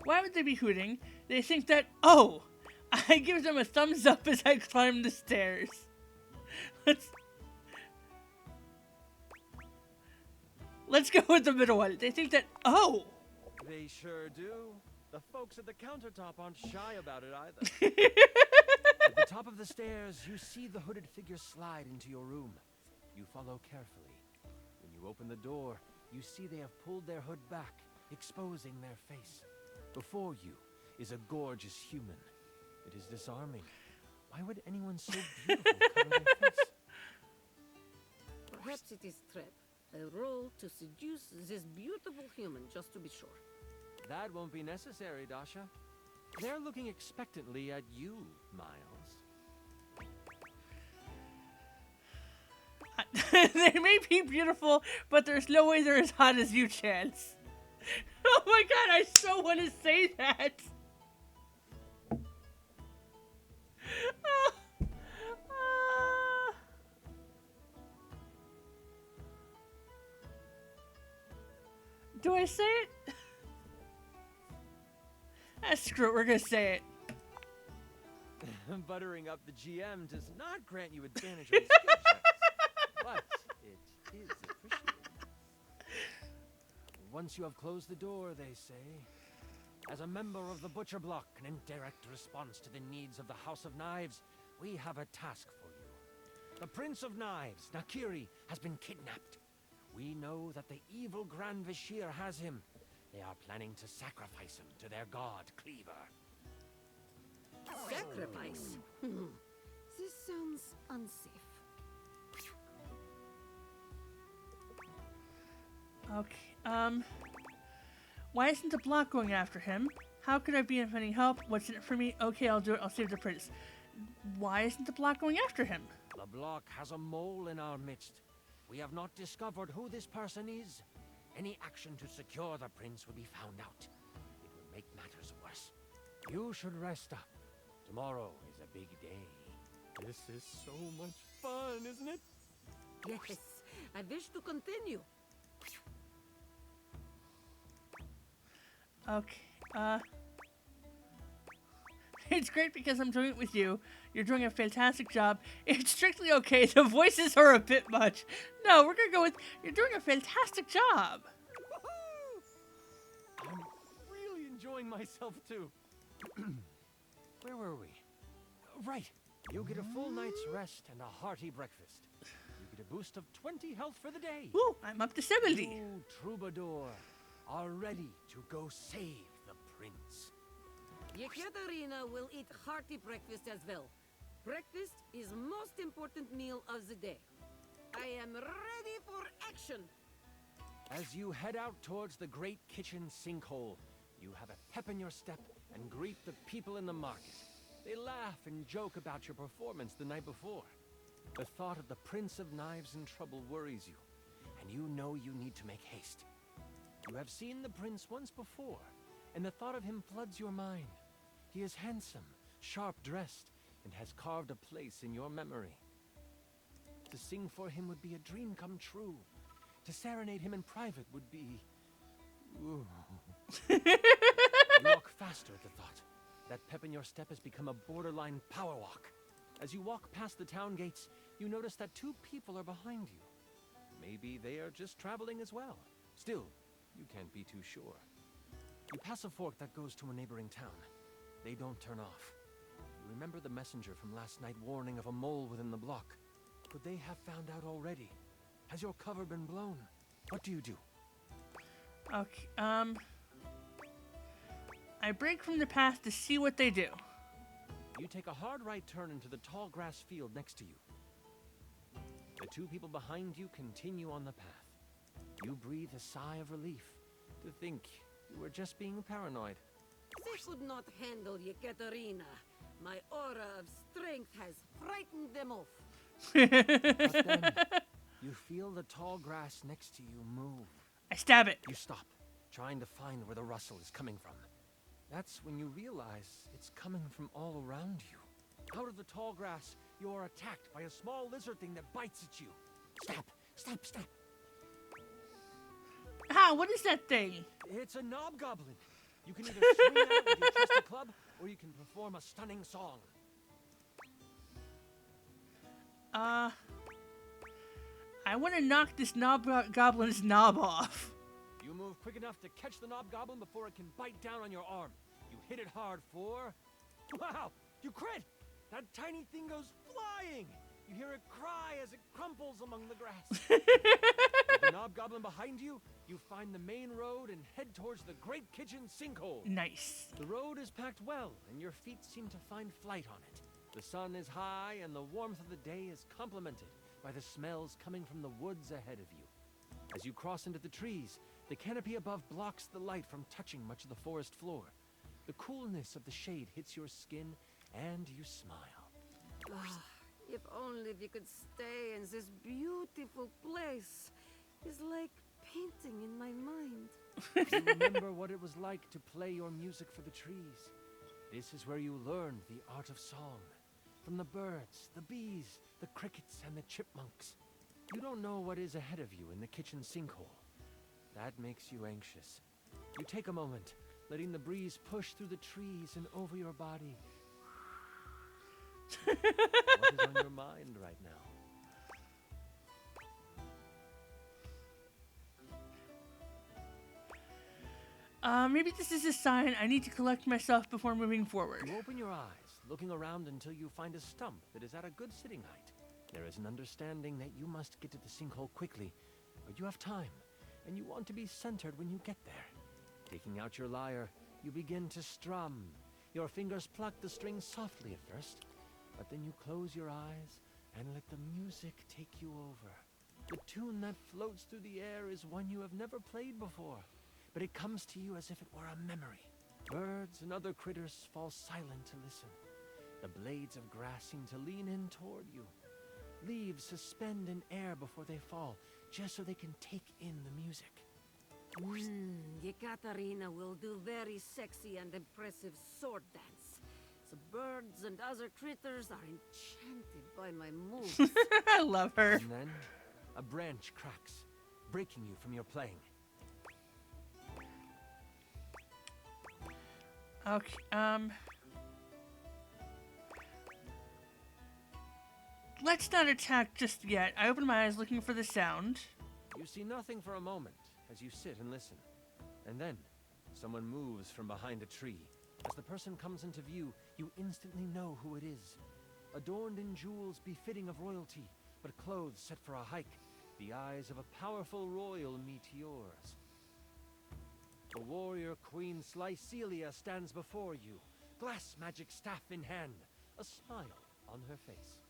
[SPEAKER 1] Why would they be hooting? They think that, oh, I give them a thumbs up as I climb the stairs. Let's go with the middle one. They think that, oh.
[SPEAKER 9] They sure do. The folks at the countertop aren't shy about it either. At the top of the stairs, you see the hooded figure slide into your room. You follow carefully. When you open the door, you see they have pulled their hood back, exposing their face. Before you is a gorgeous human. It is disarming. Why would anyone so beautiful cover their face?
[SPEAKER 5] Perhaps it is trap. A role to seduce this beautiful human, just to be sure.
[SPEAKER 9] That won't be necessary, Dasha. They're looking expectantly at you, Miles.
[SPEAKER 1] They may be beautiful, but there's no way they're as hot as you, Chance. Oh my god, I so want to say that. Do I say it? Screw it, we're gonna say it.
[SPEAKER 9] Buttering up the GM does not grant you advantage on skill checks, but it is appreciated. Once you have closed the door, they say, as a member of the Butcher Block and in direct response to the needs of the House of Knives, we have a task for you. The Prince of Knives, Nakiri, has been kidnapped. We know that the evil Grand Vashir has him. They are planning to sacrifice him to their god, Cleaver.
[SPEAKER 5] Sacrifice? This sounds unsafe.
[SPEAKER 1] Okay, why isn't the block going after him? How could I be of any help? What's in it for me? Okay, I'll do it. I'll save the prince. Why isn't the block going after him?
[SPEAKER 9] The block has a mole in our midst. We have not discovered who this person is. Any action to secure the prince would be found out. It would make matters worse. You should rest up. Tomorrow is a big day. This is so much fun, isn't it?
[SPEAKER 5] Yes, I wish to continue.
[SPEAKER 1] Okay, it's great because I'm doing it with you. You're doing a fantastic job. It's strictly okay. The voices are a bit much. No, we're gonna go with, you're doing a fantastic job.
[SPEAKER 9] I'm really enjoying myself too. Where were we? Right. You get a full night's rest and a hearty breakfast. You get a boost of 20 health for the day.
[SPEAKER 1] Ooh, I'm up to 70.
[SPEAKER 9] You, Troubadour, are ready to go save the prince.
[SPEAKER 5] Yekaterina will eat hearty breakfast as well. Breakfast is most important meal of the day. I am ready for action.
[SPEAKER 9] As you head out towards the great kitchen sinkhole, you have a pep in your step and greet the people in the market. They laugh and joke about your performance the night before. The thought of the Prince of Knives in trouble worries you, and you know you need to make haste. You have seen the prince once before, and the thought of him floods your mind. He is handsome, sharp-dressed, and has carved a place in your memory. To sing for him would be a dream come true. To serenade him in private would be... Ooh. You walk faster at the thought. That pep in your step has become a borderline power walk. As you walk past the town gates, you notice that 2 people are behind you. Maybe they are just traveling as well. Still, you can't be too sure. You pass a fork that goes to a neighboring town. They don't turn off. You remember the messenger from last night warning of a mole within the block. Could they have found out already? Has your cover been blown? What do you do?
[SPEAKER 1] Okay, I break from the path to see what they do.
[SPEAKER 9] You take a hard right turn into the tall grass field next to you. The 2 people behind you continue on the path. You breathe a sigh of relief to think you were just being paranoid.
[SPEAKER 5] They could not handle Yekaterina. My aura of strength has frightened them off.
[SPEAKER 9] But then, you feel the tall grass next to you move.
[SPEAKER 1] I stab it.
[SPEAKER 9] You stop, trying to find where the rustle is coming from. That's when you realize it's coming from all around you. Out of the tall grass, you are attacked by a small lizard thing that bites at you. Stop, stop, stop.
[SPEAKER 1] Ah, what is that thing?
[SPEAKER 9] It's a knobgoblin. You can either swing at it with your trusty club, or you can perform a stunning song.
[SPEAKER 1] I want to knock this goblin's knob off.
[SPEAKER 9] You move quick enough to catch the knobgoblin before it can bite down on your arm. You hit it hard for... Wow! You crit! That tiny thing goes flying! You hear it cry as it crumples among the grass. With the knobgoblin behind you, you find the main road and head towards the great kitchen sinkhole.
[SPEAKER 1] Nice.
[SPEAKER 9] The road is packed well, and your feet seem to find flight on it. The sun is high, and the warmth of the day is complemented by the smells coming from the woods ahead of you. As you cross into the trees, the canopy above blocks the light from touching much of the forest floor. The coolness of the shade hits your skin, and you smile.
[SPEAKER 5] If only we could stay in this beautiful place. It's like painting in my mind.
[SPEAKER 9] You remember what it was like to play your music for the trees. This is where you learned the art of song. From the birds, the bees, the crickets, and the chipmunks. You don't know what is ahead of you in the kitchen sinkhole. That makes you anxious. You take a moment, letting the breeze push through the trees and over your body. What is on your mind right now?
[SPEAKER 1] Maybe this is a sign I need to collect myself before moving forward.
[SPEAKER 9] You open your eyes, looking around until you find a stump that is at a good sitting height. There is an understanding that you must get to the sinkhole quickly, but you have time, and you want to be centered when you get there. Taking out your lyre, you begin to strum. Your fingers pluck the strings softly at first, but then you close your eyes and let the music take you over. The tune that floats through the air is one you have never played before, but it comes to you as if it were a memory. Birds and other critters fall silent to listen. The blades of grass seem to lean in toward you. Leaves suspend in air before they fall, just so they can take in the music.
[SPEAKER 5] Yekaterina will do very sexy and impressive sword dance. The birds and other critters are enchanted by my moves.
[SPEAKER 1] I love her.
[SPEAKER 9] And then, a branch cracks, breaking you from your playing.
[SPEAKER 1] Okay, let's not attack just yet. I open my eyes looking for the sound.
[SPEAKER 9] You see nothing for a moment as you sit and listen. And then, someone moves from behind a tree. As the person comes into view, you instantly know who it is. Adorned in jewels befitting of royalty, but clothes set for a hike, the eyes of a powerful royal meet yours. The warrior queen Slycelia stands before you, glass magic staff in hand, a smile on her face.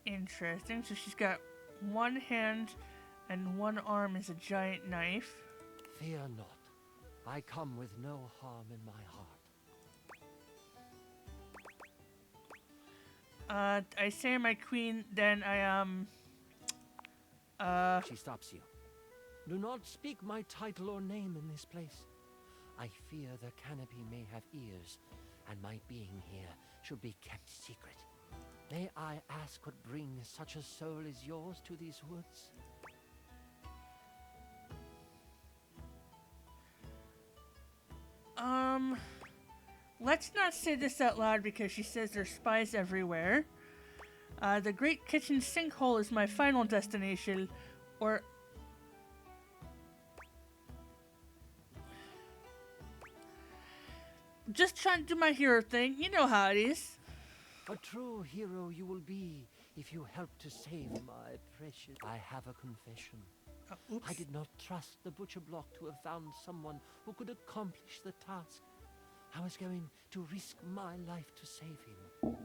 [SPEAKER 1] Interesting. So she's got one hand and one arm is a giant knife.
[SPEAKER 9] Fear not. I come with no harm in my heart.
[SPEAKER 1] I say my queen, then
[SPEAKER 9] She stops you. Do not speak my title or name in this place. I fear the canopy may have ears, and my being here should be kept secret. May I ask what brings such a soul as yours to these woods?
[SPEAKER 1] Let's not say this out loud because she says there's spies everywhere. The Great Kitchen Sinkhole is my final destination, or... Just trying to do my hero thing. You know how it is.
[SPEAKER 9] A true hero you will be if you help to save my precious... I have a confession.
[SPEAKER 1] Oops.
[SPEAKER 9] I did not trust the butcher block to have found someone who could accomplish the task. I was going to risk my life to save him.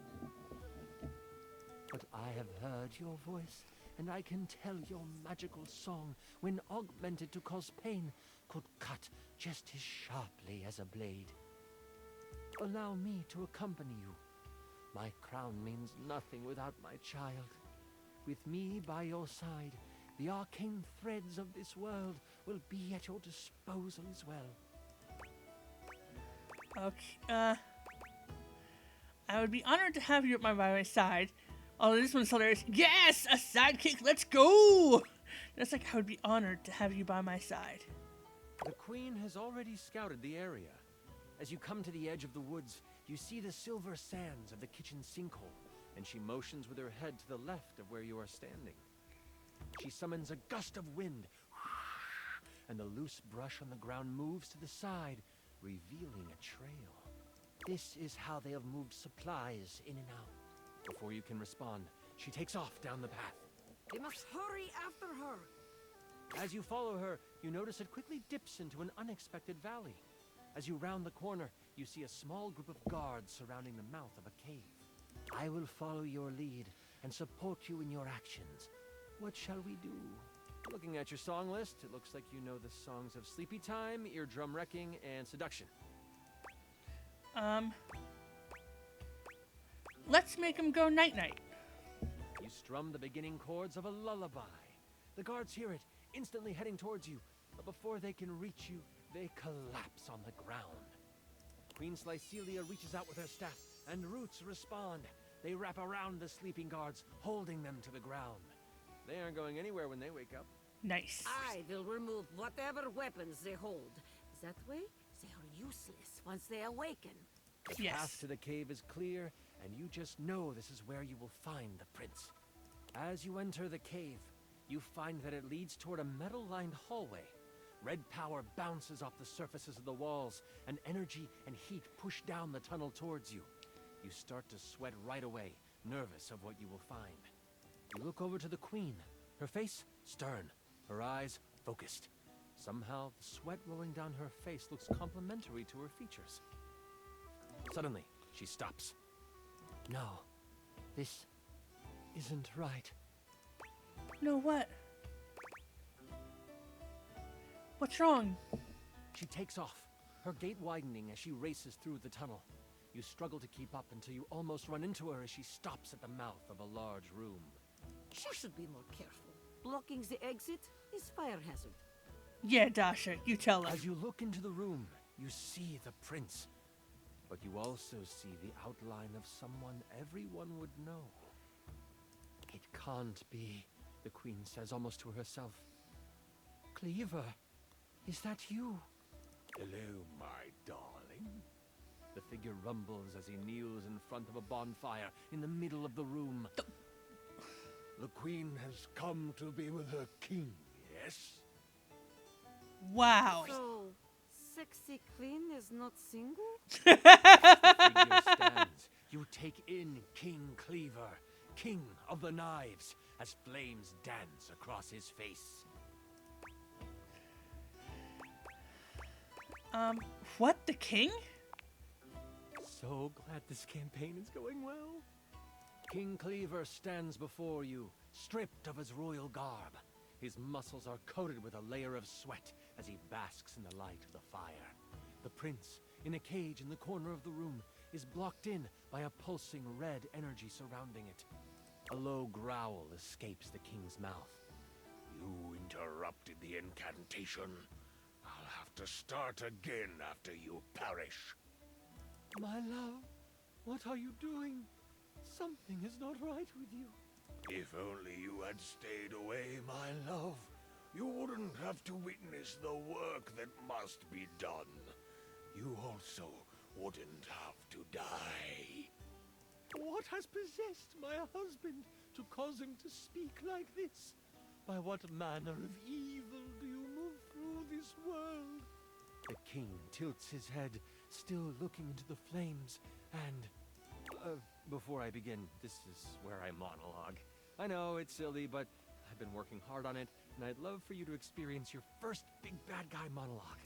[SPEAKER 9] But I have heard your voice, and I can tell your magical song, when augmented to cause pain, could cut just as sharply as a blade. Allow me to accompany you. My crown means nothing without my child. With me by your side, the arcane threads of this world will be at your disposal as well.
[SPEAKER 1] Okay, I would be honored to have you by my side. Oh, this one's hilarious. Yes! A sidekick, let's go! That's like, I would be honored to have you by my side.
[SPEAKER 9] The Queen has already scouted the area. As you come to the edge of the woods, you see the silver sands of the kitchen sinkhole, and she motions with her head to the left of where you are standing. She summons a gust of wind, and the loose brush on the ground moves to the side, revealing a trail. This is how they have moved supplies in and out. Before you can respond, she takes off down the path.
[SPEAKER 5] We must hurry after her.
[SPEAKER 9] As you follow her, you notice it quickly dips into an unexpected valley. As you round the corner, you see a small group of guards surrounding the mouth of a cave. I will follow your lead and support you in your actions. What shall we do? Looking at your song list, it looks like you know the songs of Sleepy Time, Eardrum Wrecking, and Seduction.
[SPEAKER 1] Let's make him go night-night.
[SPEAKER 9] You strum the beginning chords of a lullaby. The guards hear it, instantly heading towards you, but before they can reach you, they collapse on the ground. Queen Slycelia reaches out with her staff, and roots respond. They wrap around the sleeping guards, holding them to the ground. They aren't going anywhere when they wake up.
[SPEAKER 1] Nice.
[SPEAKER 5] I will remove whatever weapons they hold. That way, they are useless once they awaken.
[SPEAKER 9] The
[SPEAKER 1] Yes.
[SPEAKER 9] path to the cave is clear, and you just know this is where you will find the prince. As you enter the cave, you find that it leads toward a metal-lined hallway. Red power bounces off the surfaces of the walls, and energy and heat push down the tunnel towards you. You start to sweat right away, nervous of what you will find. You look over to the queen, her face stern, her eyes focused. Somehow, the sweat rolling down her face looks complementary to her features. Suddenly, she stops. No, this isn't right.
[SPEAKER 1] No, what? What's wrong?
[SPEAKER 9] She takes off, her gait widening as she races through the tunnel. You struggle to keep up until you almost run into her as she stops at the mouth of a large room.
[SPEAKER 5] She should be more careful. Blocking the exit is fire hazard.
[SPEAKER 1] Yeah, Dasha, you tell him.
[SPEAKER 9] As you look into the room, you see the prince. But you also see the outline of someone everyone would know. It can't be, the queen says almost to herself. Cleaver, is that you?
[SPEAKER 8] Hello, my darling.
[SPEAKER 9] The figure rumbles as he kneels in front of a bonfire in the middle of the room.
[SPEAKER 8] The queen has come to be with her king, yes?
[SPEAKER 1] Wow.
[SPEAKER 5] So, sexy queen is not single?
[SPEAKER 9] The figure stands. You take in King Cleaver, king of the knives, as flames dance across his face.
[SPEAKER 1] What, the king?
[SPEAKER 9] So glad this campaign is going well. King Cleaver stands before you, stripped of his royal garb. His muscles are coated with a layer of sweat as he basks in the light of the fire. The prince, in a cage in the corner of the room, is blocked in by a pulsing red energy surrounding it. A low growl escapes the king's mouth.
[SPEAKER 8] You interrupted the incantation. I'll have to start again after you perish.
[SPEAKER 9] My love, what are you doing? Something is not right with you.
[SPEAKER 8] If only you had stayed away, my love, you wouldn't have to witness the work that must be done. You also wouldn't have to die.
[SPEAKER 9] What has possessed my husband to cause him to speak like this? By what manner of evil do you move through this world? The king tilts his head, still looking into the flames, and... before I begin, this is where I monologue. I know, it's silly, but I've been working hard on it, and I'd love for you to experience your first big bad guy monologue.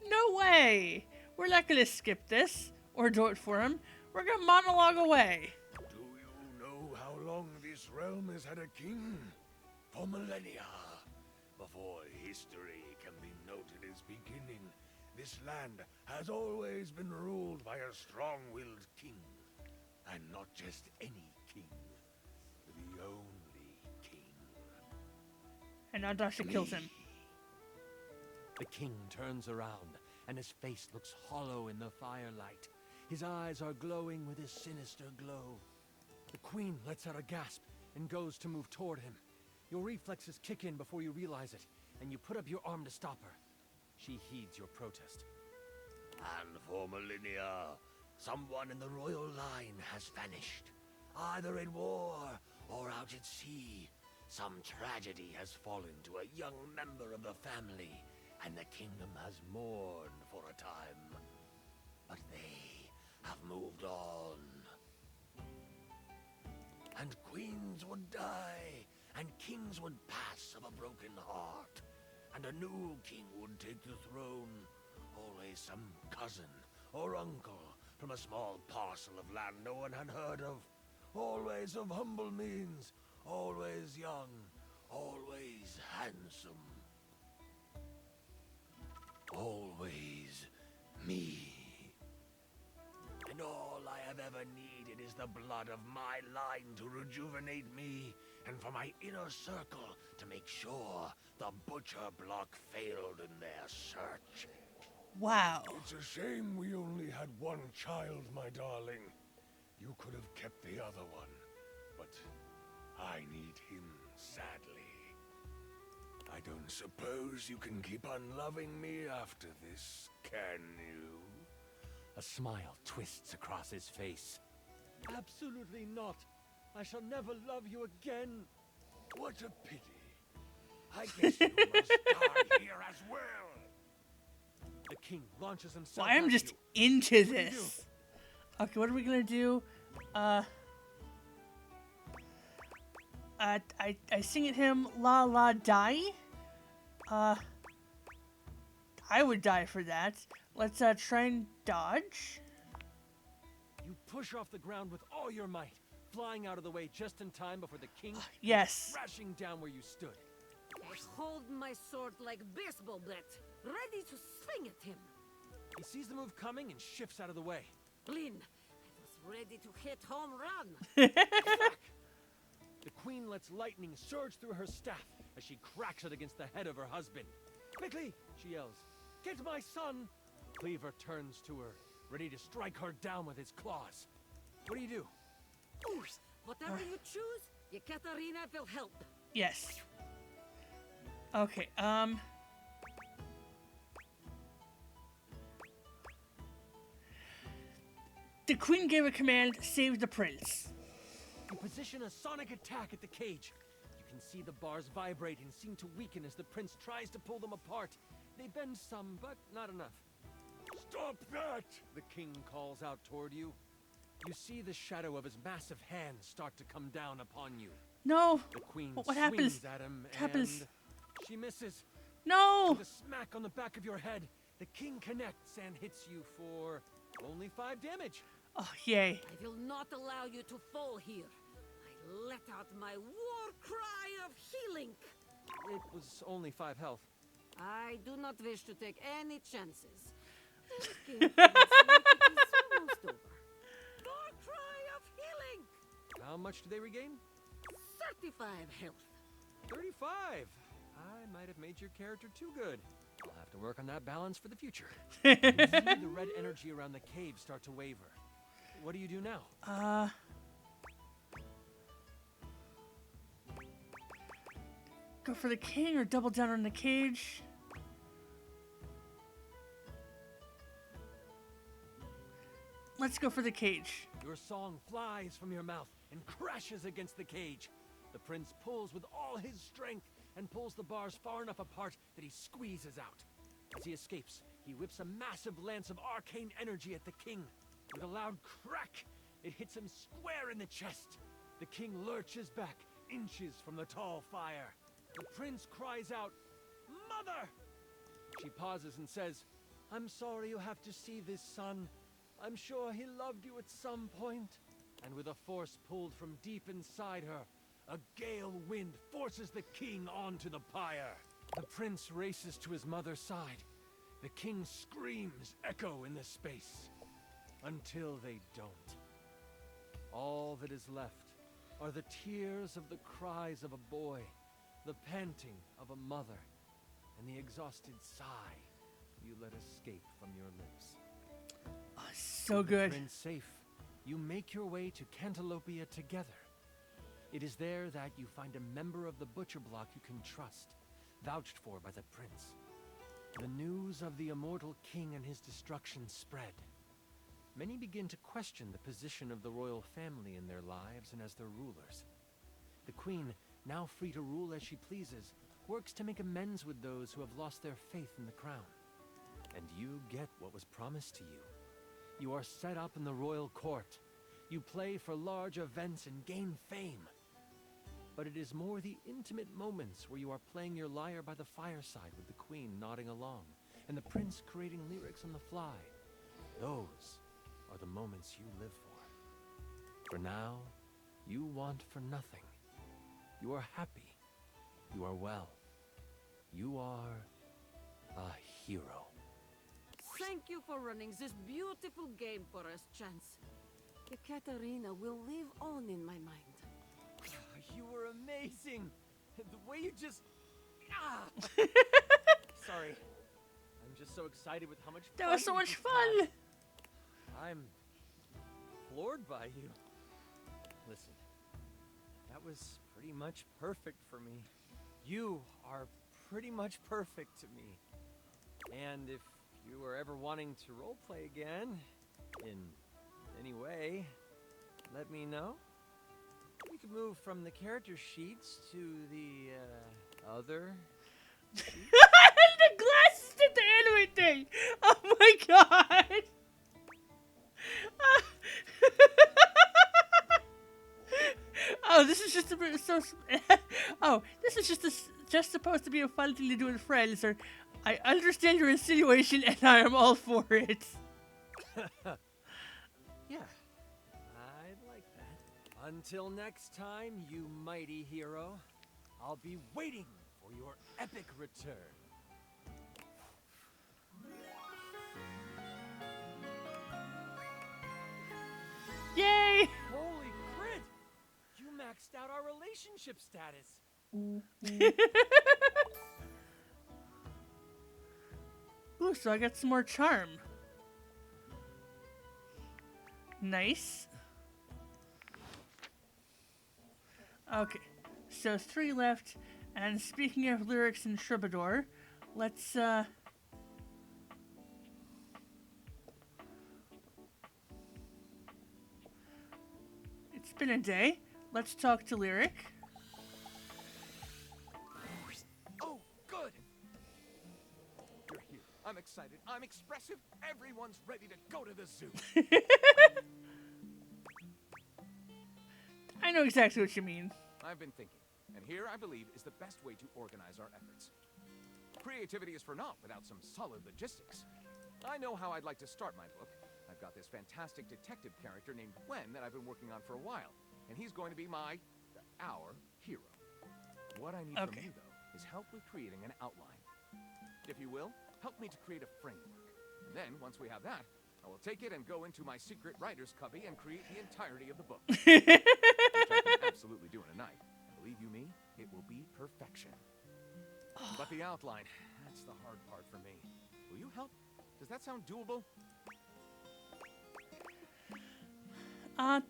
[SPEAKER 1] No way! We're not gonna skip this, or do it for him. We're gonna monologue away.
[SPEAKER 8] Do you know how long this realm has had a king? For millennia. Before history can be noted as beginning, this land has always been ruled by a strong-willed king. And not just any king. The only king.
[SPEAKER 1] And now Dasha kills him.
[SPEAKER 9] The king turns around, and his face looks hollow in the firelight. His eyes are glowing with a sinister glow. The queen lets out a gasp and goes to move toward him. Your reflexes kick in before you realize it, and you put up your arm to stop her. She heeds your protest.
[SPEAKER 8] And for millennia, someone in the royal line has vanished. Either in war or out at sea. Some tragedy has fallen to a young member of the family, and the kingdom has mourned for a time. But they have moved on. And queens would die, and kings would pass of a broken heart, and a new king would take the throne. Always some cousin or uncle from a small parcel of land no one had heard of. Always of humble means, always young, always handsome. Always me. And all I have ever needed is the blood of my line to rejuvenate me, and for my inner circle to make sure the butcher block failed in their search.
[SPEAKER 1] Wow.
[SPEAKER 8] It's a shame we only had one child, my darling. You could have kept the other one, but I need him sadly. I don't suppose you can keep on loving me after this, can you?
[SPEAKER 9] A smile twists across his face. Absolutely not. I shall never love you again.
[SPEAKER 8] What a pity. I guess you must die here as well.
[SPEAKER 9] The king launches himself.
[SPEAKER 1] Well, I'm
[SPEAKER 9] at
[SPEAKER 1] just
[SPEAKER 9] you.
[SPEAKER 1] into
[SPEAKER 9] What do you
[SPEAKER 1] this. Okay, what are we gonna do? I sing at him La La Die. I would die for that. Let's try and dodge.
[SPEAKER 9] You push off the ground with all your might, flying out of the way just in time before the king
[SPEAKER 1] Yes.
[SPEAKER 9] crashing down where you stood.
[SPEAKER 5] I hold my sword like baseball bat, ready to swing at him.
[SPEAKER 9] He sees the move coming and shifts out of the way.
[SPEAKER 5] Lynn, I was ready to hit home run.
[SPEAKER 9] The queen lets lightning surge through her staff as she cracks it against the head of her husband. Quickly, she yells, "Get my son!" Cleaver turns to her, ready to strike her down with his claws. What do you do?
[SPEAKER 5] Whatever you choose, Yekaterina will help.
[SPEAKER 1] Yes. Okay, the queen gave a command, save the prince.
[SPEAKER 9] You position a sonic attack at the cage. You can see the bars vibrate and seem to weaken as the prince tries to pull them apart. They bend some, but not enough.
[SPEAKER 8] Stop that!
[SPEAKER 9] The king calls out toward you. You see the shadow of his massive hands start to come down upon you.
[SPEAKER 1] No.
[SPEAKER 9] The queen
[SPEAKER 1] What
[SPEAKER 9] swings
[SPEAKER 1] happens?
[SPEAKER 9] at him
[SPEAKER 1] What happens?
[SPEAKER 9] and she misses.
[SPEAKER 1] No.
[SPEAKER 9] With a smack on the back of your head, the king connects and hits you for only 5 damage.
[SPEAKER 1] Oh, yay.
[SPEAKER 5] I will not allow you to fall here. I let out my war cry of healing.
[SPEAKER 9] It was only 5 health.
[SPEAKER 5] I do not wish to take any chances. Okay, it is almost over. War cry of healing.
[SPEAKER 9] How much do they regain?
[SPEAKER 5] 35 health.
[SPEAKER 9] 35. I might have made your character too good. I'll have to work on that balance for the future. You see the red energy around the cave start to waver. What do you do now?
[SPEAKER 1] Go for the king or double down on the cage? Let's go for the cage.
[SPEAKER 9] Your song flies from your mouth and crashes against the cage. The prince pulls with all his strength and pulls the bars far enough apart that he squeezes out. As he escapes, he whips a massive lance of arcane energy at the king. With a loud crack, it hits him square in the chest. The king lurches back, inches from the tall fire. The prince cries out, "Mother!" She pauses and says, "I'm sorry you have to see this, son. I'm sure he loved you at some point." And with a force pulled from deep inside her, a gale wind forces the king onto the pyre. The prince races to his mother's side. The king's screams echo in the space. Until they don't. All that is left are the tears of the cries of a boy, the panting of a mother, and the exhausted sigh you let escape from your lips.
[SPEAKER 1] Oh, so
[SPEAKER 9] With
[SPEAKER 1] good.
[SPEAKER 9] the prince safe, you make your way to Cantalopia together. It is there that you find a member of the Butcher Block you can trust, vouched for by the prince. The news of the immortal king and his destruction spread. Many begin to question the position of the royal family in their lives and as their rulers. The queen, now free to rule as she pleases, works to make amends with those who have lost their faith in the crown. And you get what was promised to you. You are set up in the royal court. You play for large events and gain fame. But it is more the intimate moments where you are playing your lyre by the fireside with the queen nodding along, and the prince creating lyrics on the fly. Those are the moments you live for. For now, you want for nothing. You are happy. You are well. You are a hero.
[SPEAKER 5] Thank you for running this beautiful game for us, Chance. Ekaterina will live on in my mind.
[SPEAKER 9] You were amazing. The way you just... Sorry. I'm just so excited with how much
[SPEAKER 1] That
[SPEAKER 9] fun
[SPEAKER 1] was so
[SPEAKER 9] we
[SPEAKER 1] much
[SPEAKER 9] just
[SPEAKER 1] fun.
[SPEAKER 9] had. I'm floored by you. Listen, that was pretty much perfect for me. You are pretty much perfect to me. And if you are ever wanting to roleplay again, in any way, let me know. We could move from the character sheets to the other sheets.
[SPEAKER 1] The glasses did the anime thing. Oh my god. Oh, this is just a bit so. Oh, this is just supposed to be a fun thing to do with friends. Or, I understand your insinuation, and I am all for it.
[SPEAKER 9] Yeah, I'd like that. Until next time, you mighty hero, I'll be waiting for your epic return.
[SPEAKER 1] Yay!
[SPEAKER 9] Holy crit! You maxed out our relationship status.
[SPEAKER 1] Ooh, so I got some more charm. Nice. Okay, so 3 left. And speaking of lyrics in Troubadour, let's it's been a day. Let's talk to Lyric.
[SPEAKER 10] Oh, good! You're here. I'm excited. I'm expressive. Everyone's ready to go to the zoo.
[SPEAKER 1] I know exactly what you mean.
[SPEAKER 10] I've been thinking, and here I believe is the best way to organize our efforts. Creativity is for naught without some solid logistics. I know how I'd like to start my book. I've got this fantastic detective character named Gwen that I've been working on for a while, and he's going to be our hero. What I need from you, though, is help with creating an outline. If you will, help me to create a framework. And then, once we have that, I will take it and go into my secret writer's cubby and create the entirety of the book. Which I can absolutely do in a night. Believe you me, it will be perfection. But the outline, That's the hard part for me. Will you help? Does that sound doable?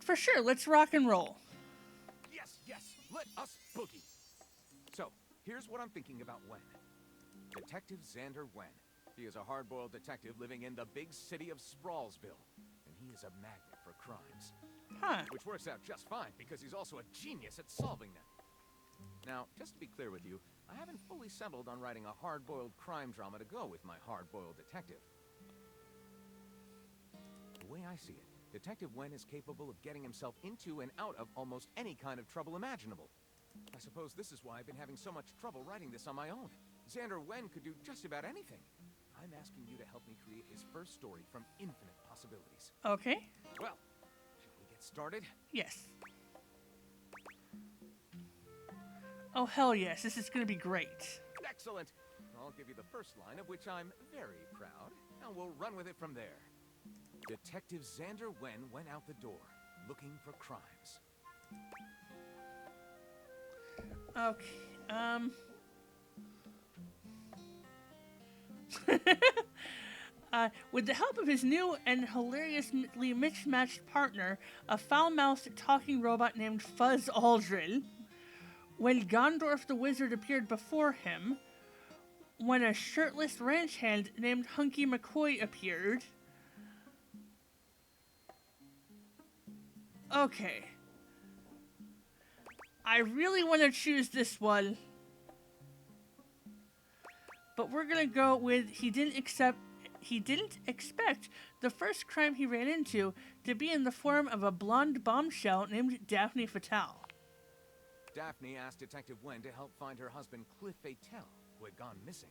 [SPEAKER 1] For sure. Let's rock and roll.
[SPEAKER 10] Yes, yes, let us boogie. So, here's what I'm thinking about Wen. Detective Xander Wen. He is a hard-boiled detective living in the big city of Sprawlsville, and he is a magnet for crimes.
[SPEAKER 1] Huh.
[SPEAKER 10] Which works out just fine, because he's also a genius at solving them. Now, just to be clear with you, I haven't fully settled on writing a hard-boiled crime drama to go with my hard-boiled detective. The way I see it, Detective Wen is capable of getting himself into and out of almost any kind of trouble imaginable. I suppose this is why I've been having so much trouble writing this on my own. Xander Wen could do just about anything. I'm asking you to help me create his first story from infinite possibilities.
[SPEAKER 1] Okay.
[SPEAKER 10] Well, shall we get started?
[SPEAKER 1] Yes. Oh, hell yes. This is going to be great.
[SPEAKER 10] Excellent. I'll give you the first line, of which I'm very proud, and we'll run with it from there. Detective Xander Wen went out the door, looking for crimes.
[SPEAKER 1] Okay, with the help of his new and hilariously mismatched partner, a foul-mouthed talking robot named Fuzz Aldrin, when Gondorf the Wizard appeared before him, when a shirtless ranch hand named Hunky McCoy appeared. Okay. I really want to choose this one. But we're gonna go with he didn't expect the first crime he ran into to be in the form of a blonde bombshell named Daphne Fatale.
[SPEAKER 10] Daphne asked Detective Wen to help find her husband Cliff Fatale, who had gone missing.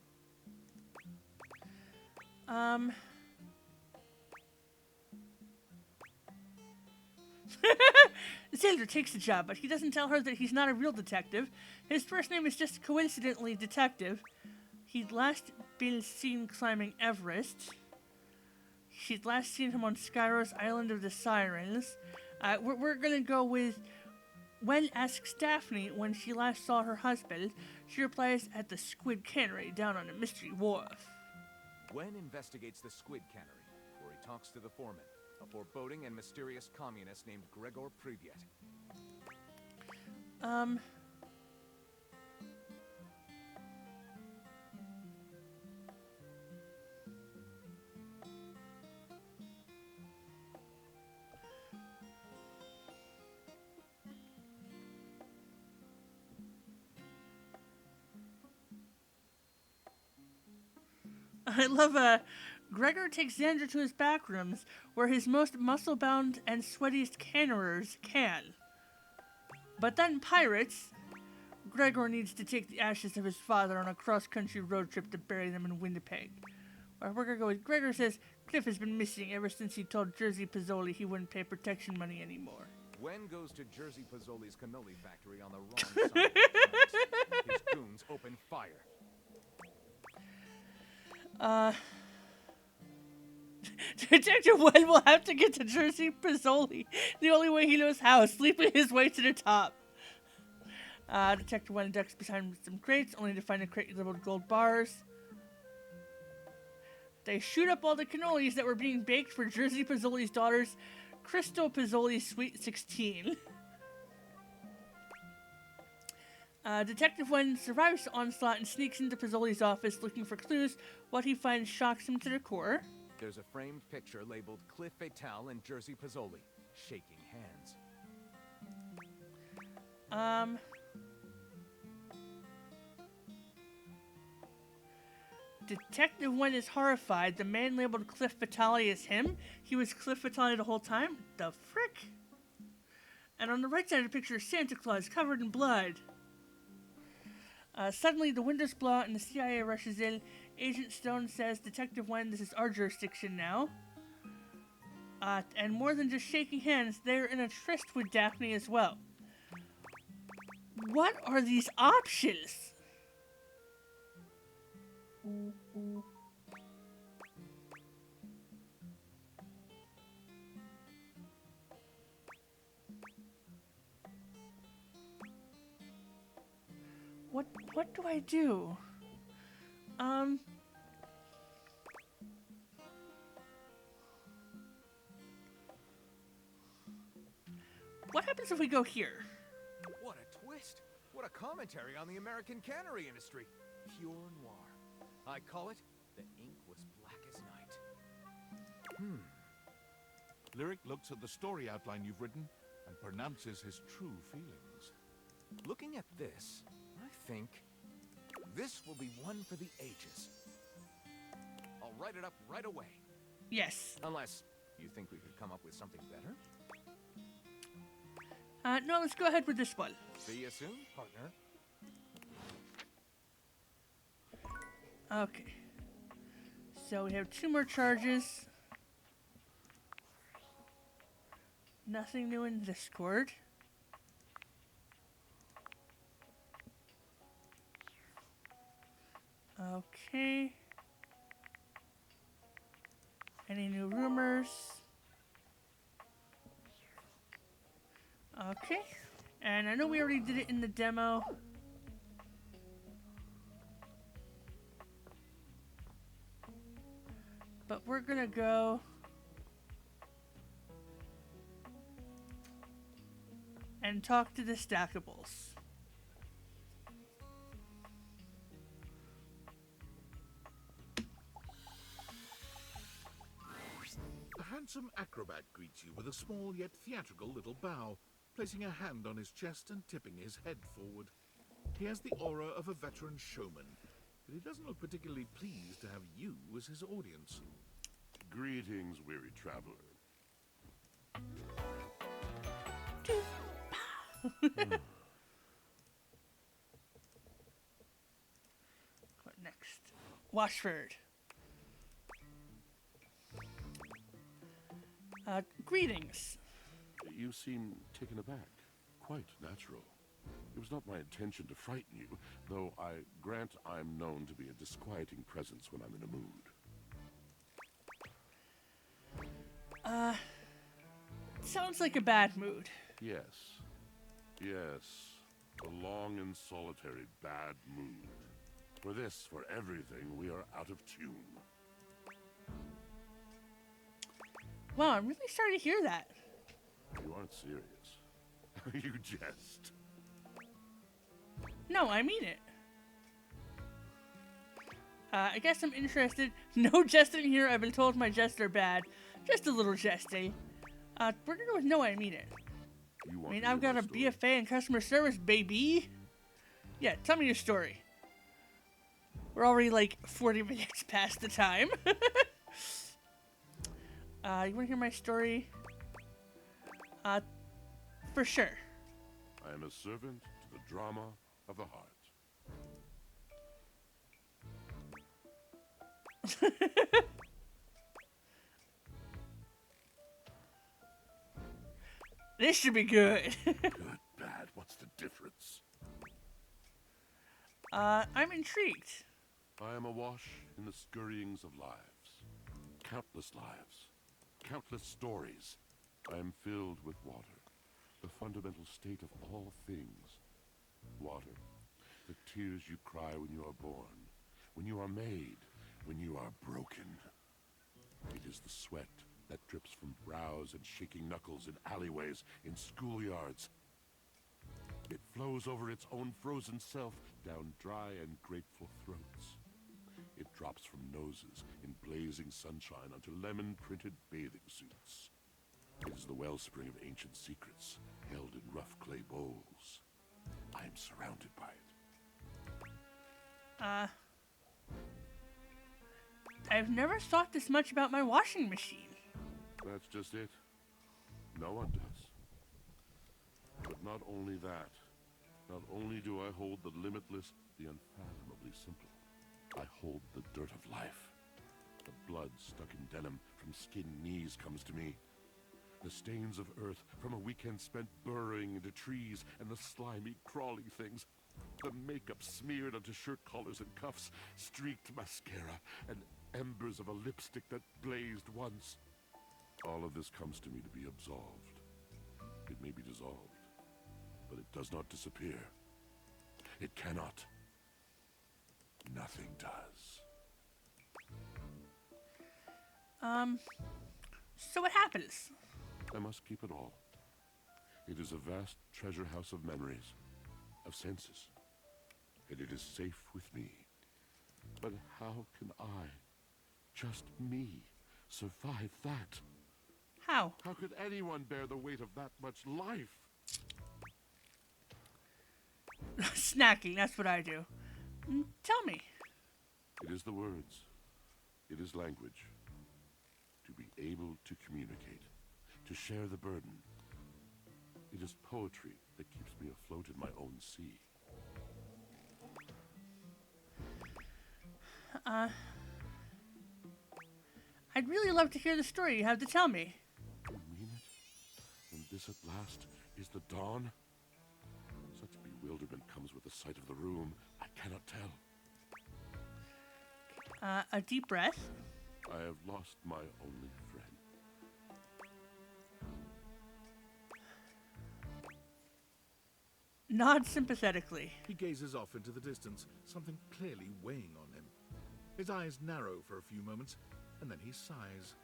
[SPEAKER 1] Xander takes the job, but he doesn't tell her that he's not a real detective. His first name is just coincidentally Detective. He'd last been seen climbing Everest. She'd last seen him on Skyros Island of the Sirens. We're gonna go with Wen asks Daphne when she last saw her husband. She replies, at the Squid Cannery down on a mystery wharf.
[SPEAKER 10] Wen investigates the Squid Cannery, where he talks to the foreman, a foreboding and mysterious communist named Gregor Privyet.
[SPEAKER 1] I love Gregor takes Xander to his back rooms, where his most muscle-bound and sweatiest cannerers can. But then pirates. Gregor needs to take the ashes of his father on a cross-country road trip to bury them in Winnipeg. We're gonna go with Gregor says Cliff has been missing ever since he told Jersey Pizzoli he wouldn't pay protection money anymore.
[SPEAKER 10] Wen goes to Jersey Pizzoli's cannoli factory on the wrong side of the tracks. His goons open fire.
[SPEAKER 1] Detective Wen will have to get to Jersey Pizzoli the only way he knows how, sleeping his way to the top. Detective Wen ducks behind some crates, only to find a crate labeled gold bars. They shoot up all the cannolis that were being baked for Jersey Pizzoli's daughter's Crystal Pizzoli Sweet 16. Detective Wen survives the onslaught and sneaks into Pizzoli's office looking for clues. What he finds shocks him to the core.
[SPEAKER 10] There's a framed picture labeled Cliff Fatale and Jersey Pizzoli, shaking hands.
[SPEAKER 1] Detective Wen is horrified. The man labeled Cliff Fatale is him. He was Cliff Fatale the whole time? The frick? And on the right side of the picture is Santa Claus covered in blood. Suddenly, the windows blow out and the CIA rushes in. Agent Stone says, Detective Wen, this is our jurisdiction now. And more than just shaking hands, they're in a tryst with Daphne as well. What are these options? What do I do? What happens if we go here?
[SPEAKER 10] What a twist! What a commentary on the American cannery industry. Pure noir. I call it The Ink Was Black as Night.
[SPEAKER 3] Lyric looks at the story outline you've written and pronounces his true feelings.
[SPEAKER 10] Looking at this, I think this will be one for the ages. I'll write it up right away.
[SPEAKER 1] Yes.
[SPEAKER 10] Unless you think we could come up with something better.
[SPEAKER 1] No, let's go ahead with this one.
[SPEAKER 10] See you soon, partner.
[SPEAKER 1] Okay. So we have 2 more charges. Nothing new in Discord. Okay. Any new rumors? Okay. And I know we already did it in the demo. But we're gonna go and talk to the Stackables.
[SPEAKER 3] A handsome acrobat greets you with a small yet theatrical little bow, placing a hand on his chest and tipping his head forward. He has the aura of a veteran showman, but he doesn't look particularly pleased to have you as his audience.
[SPEAKER 11] Greetings, weary traveler.
[SPEAKER 1] What next? Washford. Greetings.
[SPEAKER 11] You seem taken aback. Quite natural. It was not my intention to frighten you, though I grant I'm known to be a disquieting presence when I'm in a mood.
[SPEAKER 1] Sounds like a bad mood.
[SPEAKER 11] Yes. Yes. A long and solitary bad mood. For this, for everything, we are out of tune.
[SPEAKER 1] Wow, I'm really sorry to hear that.
[SPEAKER 11] You aren't serious. You jest.
[SPEAKER 1] No, I mean it. I guess I'm interested. No jesting here. I've been told my jests are bad. Just a little jesting. We're gonna go with no, I mean it.
[SPEAKER 11] You want
[SPEAKER 1] I mean,
[SPEAKER 11] to
[SPEAKER 1] I've
[SPEAKER 11] hear
[SPEAKER 1] got
[SPEAKER 11] my
[SPEAKER 1] a
[SPEAKER 11] story?
[SPEAKER 1] BFA in customer service, baby. Yeah, tell me your story. We're already like 40 minutes past the time. You wanna hear my story? For sure.
[SPEAKER 11] I am a servant to the drama of the heart.
[SPEAKER 1] This should be good.
[SPEAKER 11] Good, bad, what's the difference?
[SPEAKER 1] I'm intrigued.
[SPEAKER 11] I am awash in the scurryings of lives. Countless lives. Countless stories. I am filled with water. The fundamental state of all things. Water. The tears you cry when you are born. When you are made. When you are broken. It is the sweat that drips from brows and shaking knuckles in alleyways, in schoolyards. It flows over its own frozen self down dry and grateful throats. It drops from noses in blazing sunshine onto lemon-printed bathing suits. It is the wellspring of ancient secrets, held in rough clay bowls. I am surrounded by it.
[SPEAKER 1] I've never thought this much about my washing machine.
[SPEAKER 11] That's just it. No one does. But not only that. Not only do I hold the limitless, the unfathomably simple. I hold the dirt of life. The blood stuck in denim from skinned knees comes to me. The stains of earth from a weekend spent burrowing into trees and the slimy, crawling things. The makeup smeared onto shirt collars and cuffs, streaked mascara, and embers of a lipstick that blazed once. All of this comes to me to be absolved. It may be dissolved, but it does not disappear. It cannot. Nothing does.
[SPEAKER 1] So what happens?
[SPEAKER 11] I must keep it all. It is a vast treasure house of memories, of senses, and it is safe with me. But how can I, just me, survive that?
[SPEAKER 1] How?
[SPEAKER 11] How could anyone bear the weight of that much life?
[SPEAKER 1] Snacking, that's what I do. Tell me.
[SPEAKER 11] It is the words. It is language. To be able to communicate, to share the burden. It is poetry that keeps me afloat in my own sea.
[SPEAKER 1] I'd really love to hear the story you have to tell me.
[SPEAKER 11] You mean it? And this at last is the dawn? Such bewilderment comes with the sight of the room, I cannot tell.
[SPEAKER 1] A deep breath.
[SPEAKER 11] I have lost my only friend.
[SPEAKER 1] Nod sympathetically.
[SPEAKER 3] He gazes off into the distance, something clearly weighing on him. His eyes narrow for a few moments, and then he sighs.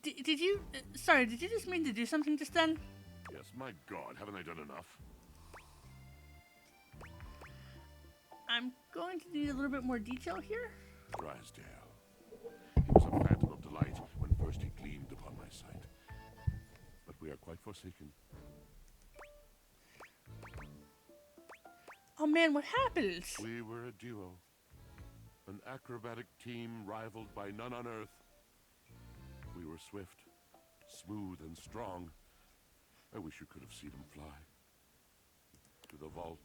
[SPEAKER 1] Did you... sorry, did you just mean to do something just then?
[SPEAKER 11] Yes, my God, haven't I done enough?
[SPEAKER 1] I'm going to need a little bit more detail here.
[SPEAKER 11] Drysdale. He was a phantom of delight when first he gleamed upon my sight. But we are quite forsaken.
[SPEAKER 1] Oh man, what happens?
[SPEAKER 11] We were a duo. An acrobatic team rivaled by none on Earth. We were swift, smooth, and strong. I wish you could have seen him fly. To the vault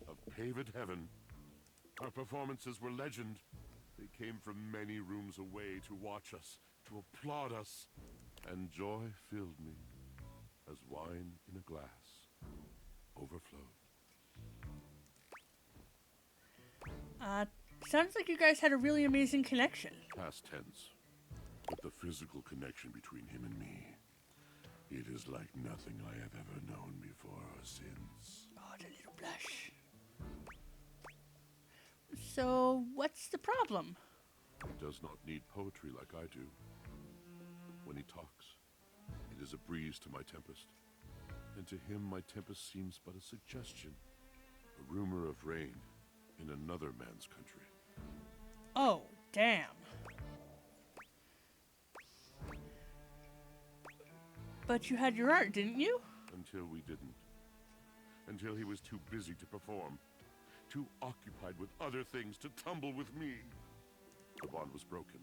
[SPEAKER 11] of paved heaven. Our performances were legend. They came from many rooms away to watch us, to applaud us. And joy filled me, as wine in a glass overflowed.
[SPEAKER 1] Sounds like you guys had a really amazing connection.
[SPEAKER 11] Past tense. But the physical connection between him and me, it is like nothing I have ever known before or since.
[SPEAKER 1] Oh, the little blush. So, what's the problem?
[SPEAKER 11] He does not need poetry like I do. When he talks, it is a breeze to my tempest. And to him, my tempest seems but a suggestion, a rumor of rain in another man's country.
[SPEAKER 1] Oh, damn. But you had your art, didn't you?
[SPEAKER 11] Until we didn't. Until he was too busy to perform. Too occupied with other things to tumble with me. The bond was broken.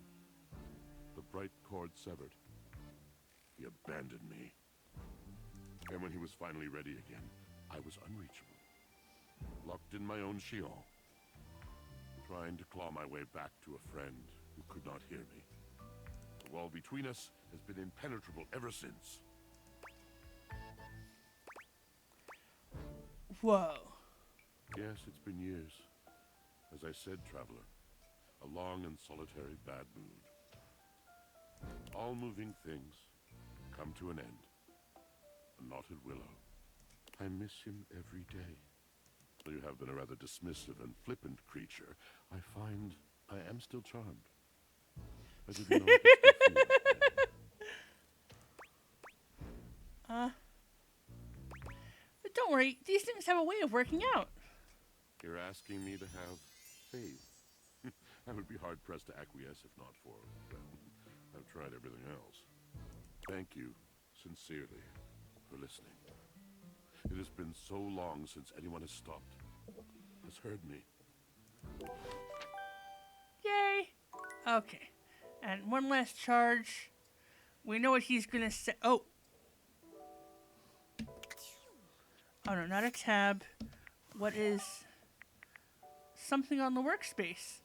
[SPEAKER 11] The bright cord severed. He abandoned me. And when he was finally ready again, I was unreachable. Locked in my own Sheol. Trying to claw my way back to a friend who could not hear me. The wall between us has been impenetrable ever since.
[SPEAKER 1] Whoa.
[SPEAKER 11] Yes, it's been years. As I said, traveler, a long and solitary bad mood. All moving things come to an end. A knotted willow. I miss him every day. Though you have been a rather dismissive and flippant creature, I find I am still charmed. I didn't know I could still feel it.
[SPEAKER 1] But don't worry, these things have a way of working out.
[SPEAKER 11] You're asking me to have faith. I would be hard-pressed to acquiesce if not for, well, I've tried everything else. Thank you, sincerely, for listening. It has been so long since anyone has stopped, has heard me.
[SPEAKER 1] Yay! Okay. And one last charge. We know what he's gonna say. Oh! Oh no, not a tab. What is something on the workspace?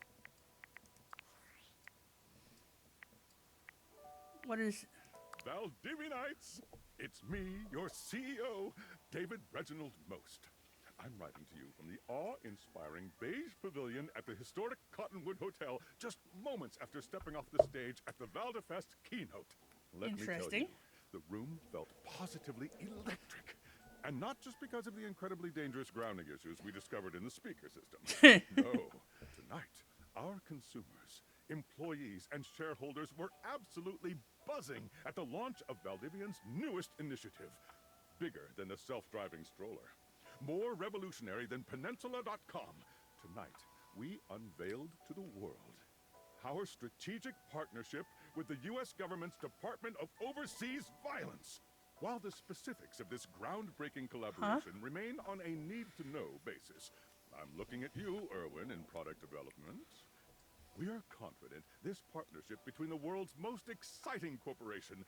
[SPEAKER 1] What is...
[SPEAKER 12] Valdivinites, it's me, your CEO, David Reginald Most. I'm writing to you from the awe-inspiring beige pavilion at the historic Cottonwood Hotel just moments after stepping off the stage at the Valdefest keynote. Let me tell you,
[SPEAKER 1] Interesting.
[SPEAKER 12] the room felt positively electric. And not just because of the incredibly dangerous grounding issues we discovered in the speaker system. No, tonight, our consumers, employees, and shareholders were absolutely buzzing at the launch of Valdivian's newest initiative. Bigger than the self-driving stroller. More revolutionary than Peninsula.com. Tonight, we unveiled to the world our strategic partnership with the U.S. government's Department of Overseas Violence. While the specifics of this groundbreaking collaboration remain on a need-to-know basis, I'm looking at you, Erwin, in product development. We are confident this partnership between the world's most exciting corporation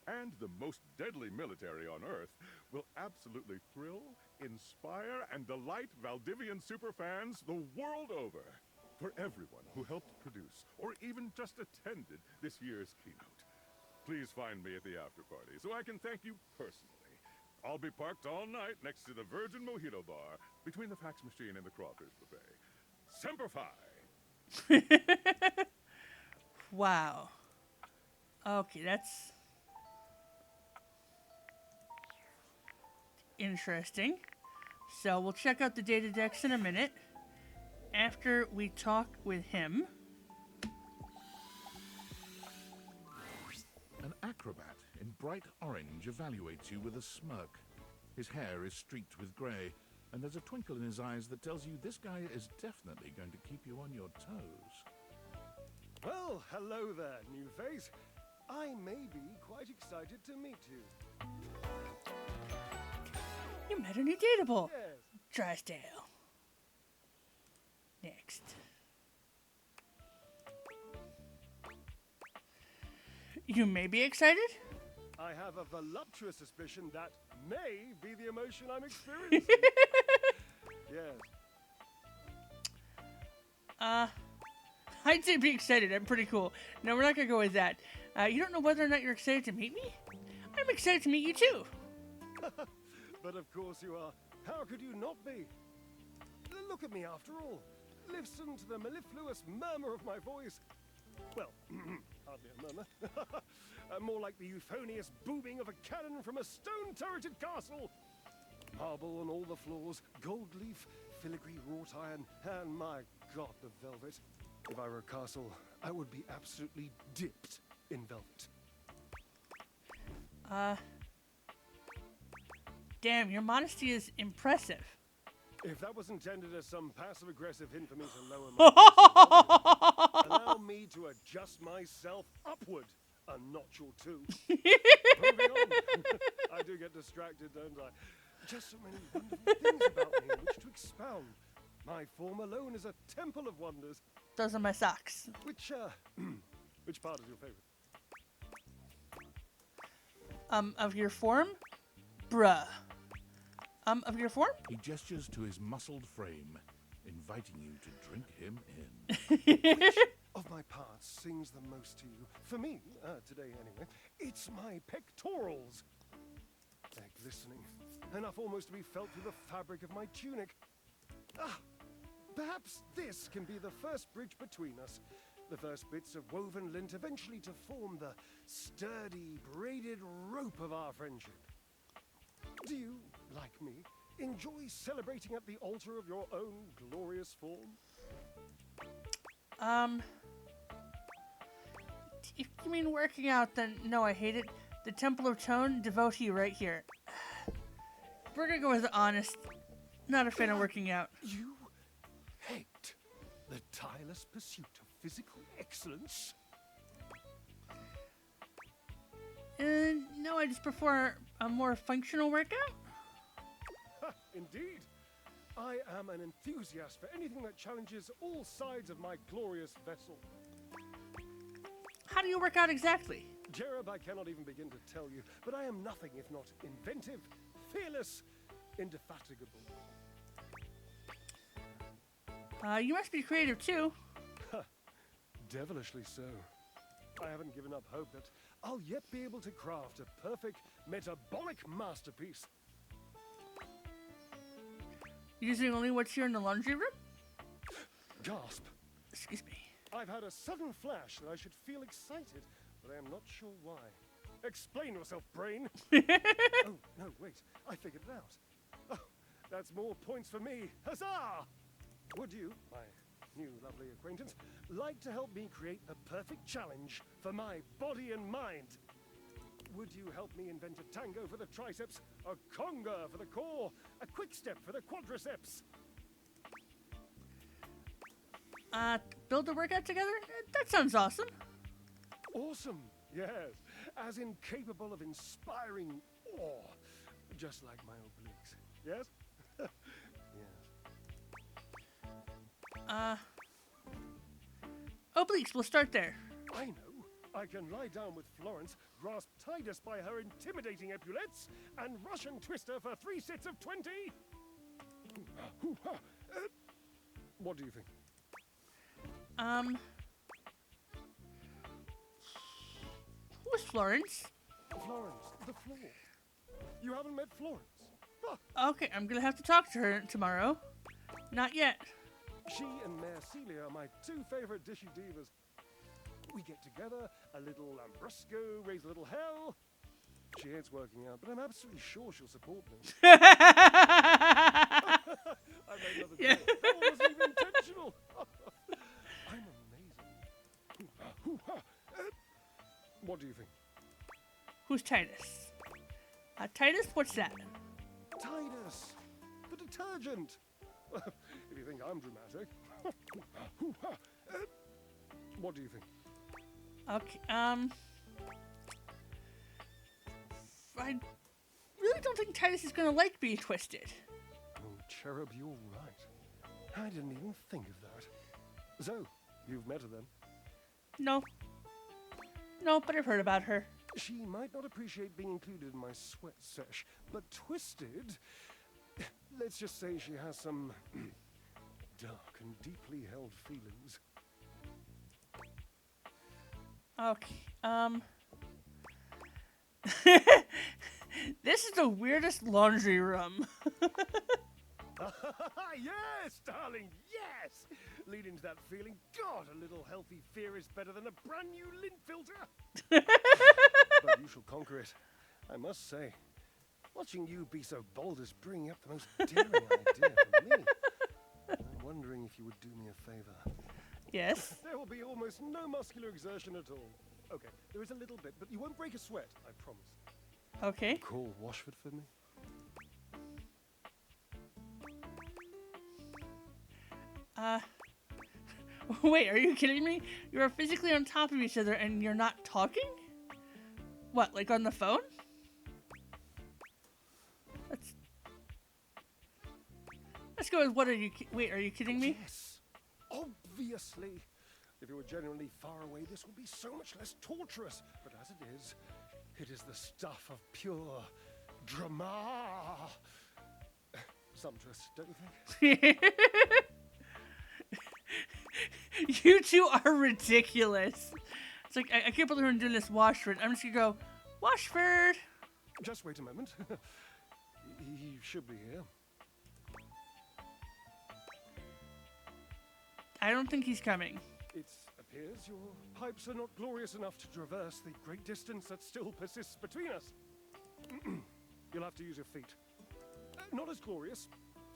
[SPEAKER 12] and the most deadly military on Earth will absolutely thrill, inspire, and delight Valdivian superfans the world over. For everyone who helped produce, or even just attended this year's keynote, please find me at the after-party so I can thank you personally. I'll be parked all night next to the Virgin Mojito Bar, between the fax machine and the crawfish buffet. Semper Fi!
[SPEAKER 1] Wow. Okay, that's interesting. So we'll check out the data decks in a minute after we talk with him.
[SPEAKER 3] An acrobat in bright orange evaluates you with a smirk. His hair is streaked with grey, and there's a twinkle in his eyes that tells you this guy is definitely going to keep you on your toes.
[SPEAKER 13] Well, hello there, new face. I may be quite excited to meet you.
[SPEAKER 1] You met a new dateable.
[SPEAKER 13] Yes.
[SPEAKER 1] Drysdale. Next. You may be excited?
[SPEAKER 13] I have a voluptuous suspicion that may be the emotion I'm experiencing. Yes.
[SPEAKER 1] I'd say be excited. I'm pretty cool. No, we're not gonna go with that. You don't know whether or not you're excited to meet me? I'm excited to meet you too.
[SPEAKER 13] But of course you are. How could you not be? Look at me after all. Listen to the mellifluous murmur of my voice. Well, hardly a murmur. More like the euphonious booming of a cannon from a stone-turreted castle. Marble on all the floors, gold leaf, filigree wrought iron, and my god, the velvet. If I were a castle, I would be absolutely dipped in velvet.
[SPEAKER 1] Damn, your modesty is impressive.
[SPEAKER 13] If that was intended as some passive-aggressive hint for me to lower my allow me to adjust myself upward a notch or two. Moving on. I do get distracted, don't I? Just so many wonderful things about me in which to expound. My form alone is a temple of wonders.
[SPEAKER 1] Those are my socks.
[SPEAKER 13] Which part is your favorite?
[SPEAKER 1] Of your form? Bruh. Of your form?
[SPEAKER 3] He gestures to his muscled frame, inviting you to drink him in.
[SPEAKER 13] Which of my parts sings the most to you? For me, today anyway, it's my pectorals. They're glistening, enough almost to be felt through the fabric of my tunic. Perhaps this can be the first bridge between us. The first bits of woven lint eventually to form the sturdy, braided rope of our friendship. Do you, like me, enjoy celebrating at the altar of your own glorious form?
[SPEAKER 1] If you mean working out, then no, I hate it. The Temple of Tone, devotee right here. We're gonna go with the honest. Not a fan of working out.
[SPEAKER 13] You hate the tireless pursuit of physical excellence?
[SPEAKER 1] No, I just prefer a more functional workout.
[SPEAKER 13] Indeed. I am an enthusiast for anything that challenges all sides of my glorious vessel.
[SPEAKER 1] How do you work out exactly?
[SPEAKER 13] Jereb, I cannot even begin to tell you, but I am nothing if not inventive, fearless, indefatigable.
[SPEAKER 1] You must be creative too.
[SPEAKER 13] Devilishly so. I haven't given up hope that I'll yet be able to craft a perfect metabolic masterpiece.
[SPEAKER 1] Using only what's here in the laundry room?
[SPEAKER 13] Gasp.
[SPEAKER 1] Excuse me.
[SPEAKER 13] I've had a sudden flash that I should feel excited, but I am not sure why. Explain yourself, brain. Oh, no, wait. I figured it out. Oh, that's more points for me. Huzzah! Would you, my new lovely acquaintance, like to help me create the perfect challenge for my body and mind? Would you help me invent a tango for the triceps, a conga for the core, a quick step for the quadriceps?
[SPEAKER 1] Build a workout together? That sounds awesome.
[SPEAKER 13] Awesome, yes. As in capable of inspiring awe, just like my obliques. Yes? Yes.
[SPEAKER 1] Obliques, we'll start there.
[SPEAKER 13] I know. I can lie down with Florence, grasp Titus by her intimidating epaulets, and Russian twist her for 3 sets of 20. What do you think?
[SPEAKER 1] Who's Florence?
[SPEAKER 13] Florence, the floor. You haven't met Florence?
[SPEAKER 1] Okay, I'm gonna have to talk to her tomorrow. Not yet.
[SPEAKER 13] She and Mare Celia are my 2 favorite dishy divas. We get together, a little lambrusco, raise a little hell. She hates working out, but I'm absolutely sure she'll support me. I made another joke. That wasn't even intentional. I'm amazing. What do you think?
[SPEAKER 1] Who's Titus? Titus, what's that?
[SPEAKER 13] Titus, the detergent. If you think I'm dramatic. What do you think?
[SPEAKER 1] Okay, I really don't think Titus is gonna like being twisted.
[SPEAKER 13] Oh, Cherub, you're right. I didn't even think of that. So, you've met her then?
[SPEAKER 1] No. No, but I've heard about her.
[SPEAKER 13] She might not appreciate being included in my sweat sesh, but twisted... Let's just say she has some dark and deeply held feelings.
[SPEAKER 1] Okay, this is the weirdest laundry room.
[SPEAKER 13] Yes, darling, yes! Lead into that feeling. God, a little healthy fear is better than a brand new lint filter. But you shall conquer it. I must say, watching you be so bold is bringing up the most daring idea for me. I'm wondering if you would do me a favor.
[SPEAKER 1] Yes?
[SPEAKER 13] There will be almost no muscular exertion at all. Okay, there is a little bit, but you won't break a sweat, I promise.
[SPEAKER 1] Okay.
[SPEAKER 13] Call Washford for me.
[SPEAKER 1] Wait, are you kidding me? You are physically on top of each other and you're not talking? What, like on the phone? Let's go with what are you... Wait, are you kidding me?
[SPEAKER 13] Yes, obviously. If you were genuinely far away, this would be so much less torturous. But as it is the stuff of pure drama. Sumptuous, don't you think?
[SPEAKER 1] You two are ridiculous. It's like, I can't believe I'm doing this Washford. I'm just gonna go, Washford!
[SPEAKER 13] Just wait a moment. He should be here.
[SPEAKER 1] I don't think he's coming.
[SPEAKER 13] It appears your pipes are not glorious enough to traverse the great distance that still persists between us. You'll have to use your feet. Not as glorious,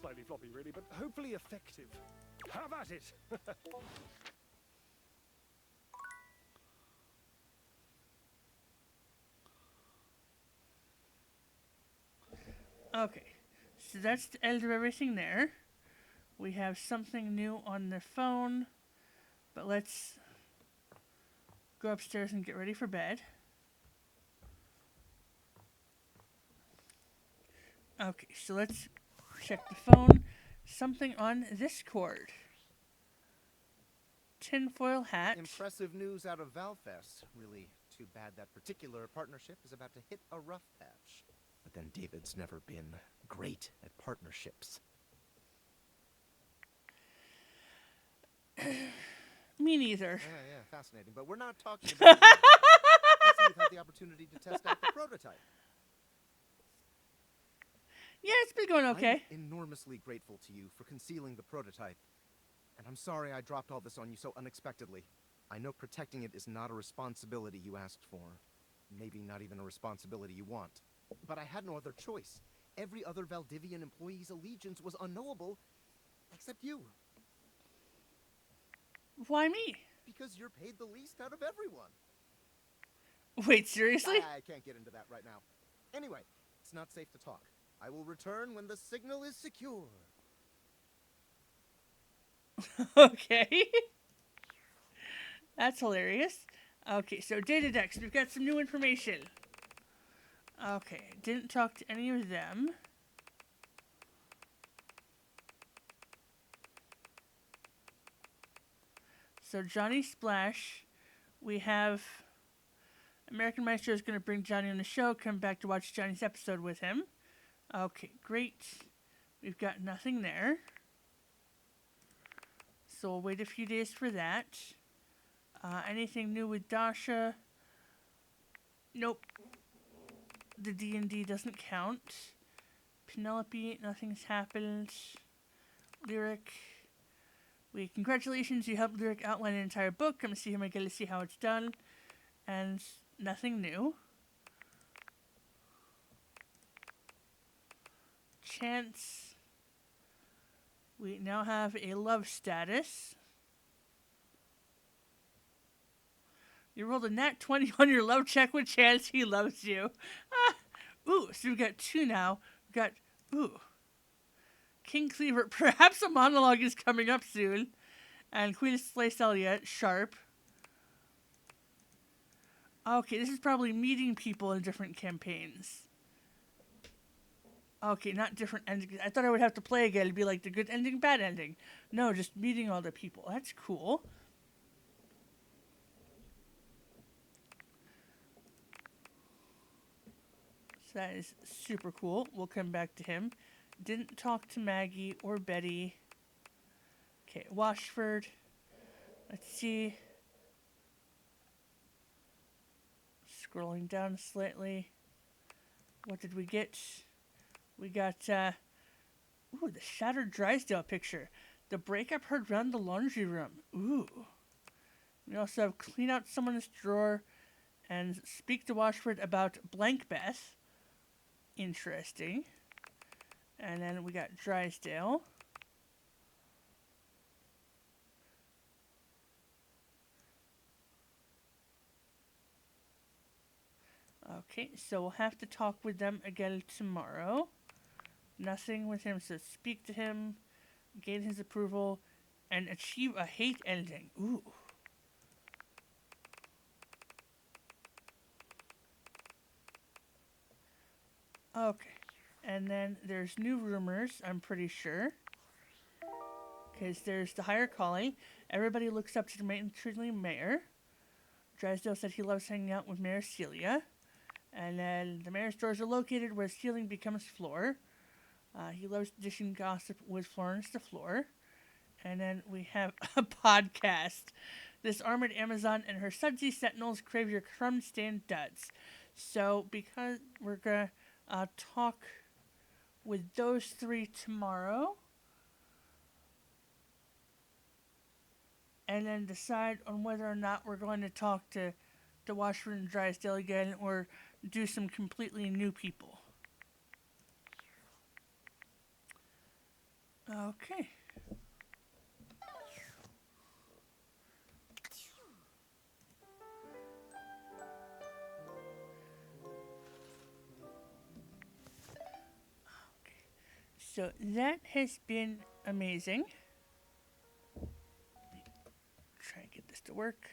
[SPEAKER 13] slightly floppy really, but hopefully effective. Have at it!
[SPEAKER 1] Okay, so that's the end of everything there. We have something new on the phone, but let's go upstairs and get ready for bed. Okay, so let's check the phone. Something on this cord. Tinfoil hat.
[SPEAKER 14] Impressive news out of Valfest. Really too bad that particular partnership is about to hit a rough patch. But then David's never been great at partnerships.
[SPEAKER 1] Me neither.
[SPEAKER 14] Yeah, fascinating. But we're not talking about you. You've had the opportunity to test out the prototype.
[SPEAKER 1] Yeah, it's been going okay.
[SPEAKER 14] I'm enormously grateful to you for concealing the prototype. And I'm sorry I dropped all this on you so unexpectedly. I know protecting it is not a responsibility you asked for. maybe not even a responsibility you want. But I had no other choice. Every other Valdivian employee's allegiance was unknowable, except you.
[SPEAKER 1] Why me?
[SPEAKER 14] Because you're paid the least out of everyone.
[SPEAKER 1] Wait, seriously?
[SPEAKER 14] I can't get into that right now. Anyway, it's not safe to talk. I will return when the signal is secure.
[SPEAKER 1] Okay. That's hilarious. Okay, so Data Decks, we've got some new information. Okay, didn't talk to any of them. So Johnny Splash, we have American Maestro is going to bring Johnny on the show. Come back to watch Johnny's episode with him. Okay, great. We've got nothing there. So we'll wait a few days for that. Anything new with Dasha? Nope. The D&D doesn't count. Penelope, nothing's happened. Lyric. Congratulations, you helped Lyric outline an entire book. Come see him again to see how it's done. And nothing new. Chance. We now have a love status. You rolled a nat 20 on your love check with Chance. He loves you. Ooh, so we've got 2 now. We've got, King Cleaver. Perhaps a monologue is coming up soon. And Queen of Slaycelia, Sharp. Okay, this is probably meeting people in different campaigns. Okay, not different endings. I thought I would have to play again. It'd be like the good ending, bad ending. No, just meeting all the people. That's cool. So that is super cool. We'll come back to him. Didn't talk to Maggie or Betty. Okay, Washford. Let's see. Scrolling down slightly. What did we get? We got, the shattered Drysdale picture. The breakup heard round the laundry room. Ooh. We also have clean out someone's drawer and speak to Washford about Blank Beth. Interesting. And then we got Drysdale. Okay, so we'll have to talk with them again tomorrow. Nothing with him, so speak to him, gain his approval, and achieve a hate ending. Ooh. Okay, and then there's new rumors, I'm pretty sure. Because there's the higher calling. Everybody looks up to the matronly mayor. Drysdale said he loves hanging out with Mayor Celia. And then the mayor's doors are located where ceiling becomes floor. He loves dishing gossip with Florence the Floor. And then we have a podcast. This armored Amazon and her sudsy sentinels crave your crumb-stained duds. So because we're going to talk with those 3 tomorrow. And then decide on whether or not we're going to talk to Washford and Drysdale again or do some completely new people. Okay. So that has been amazing. Try and get this to work.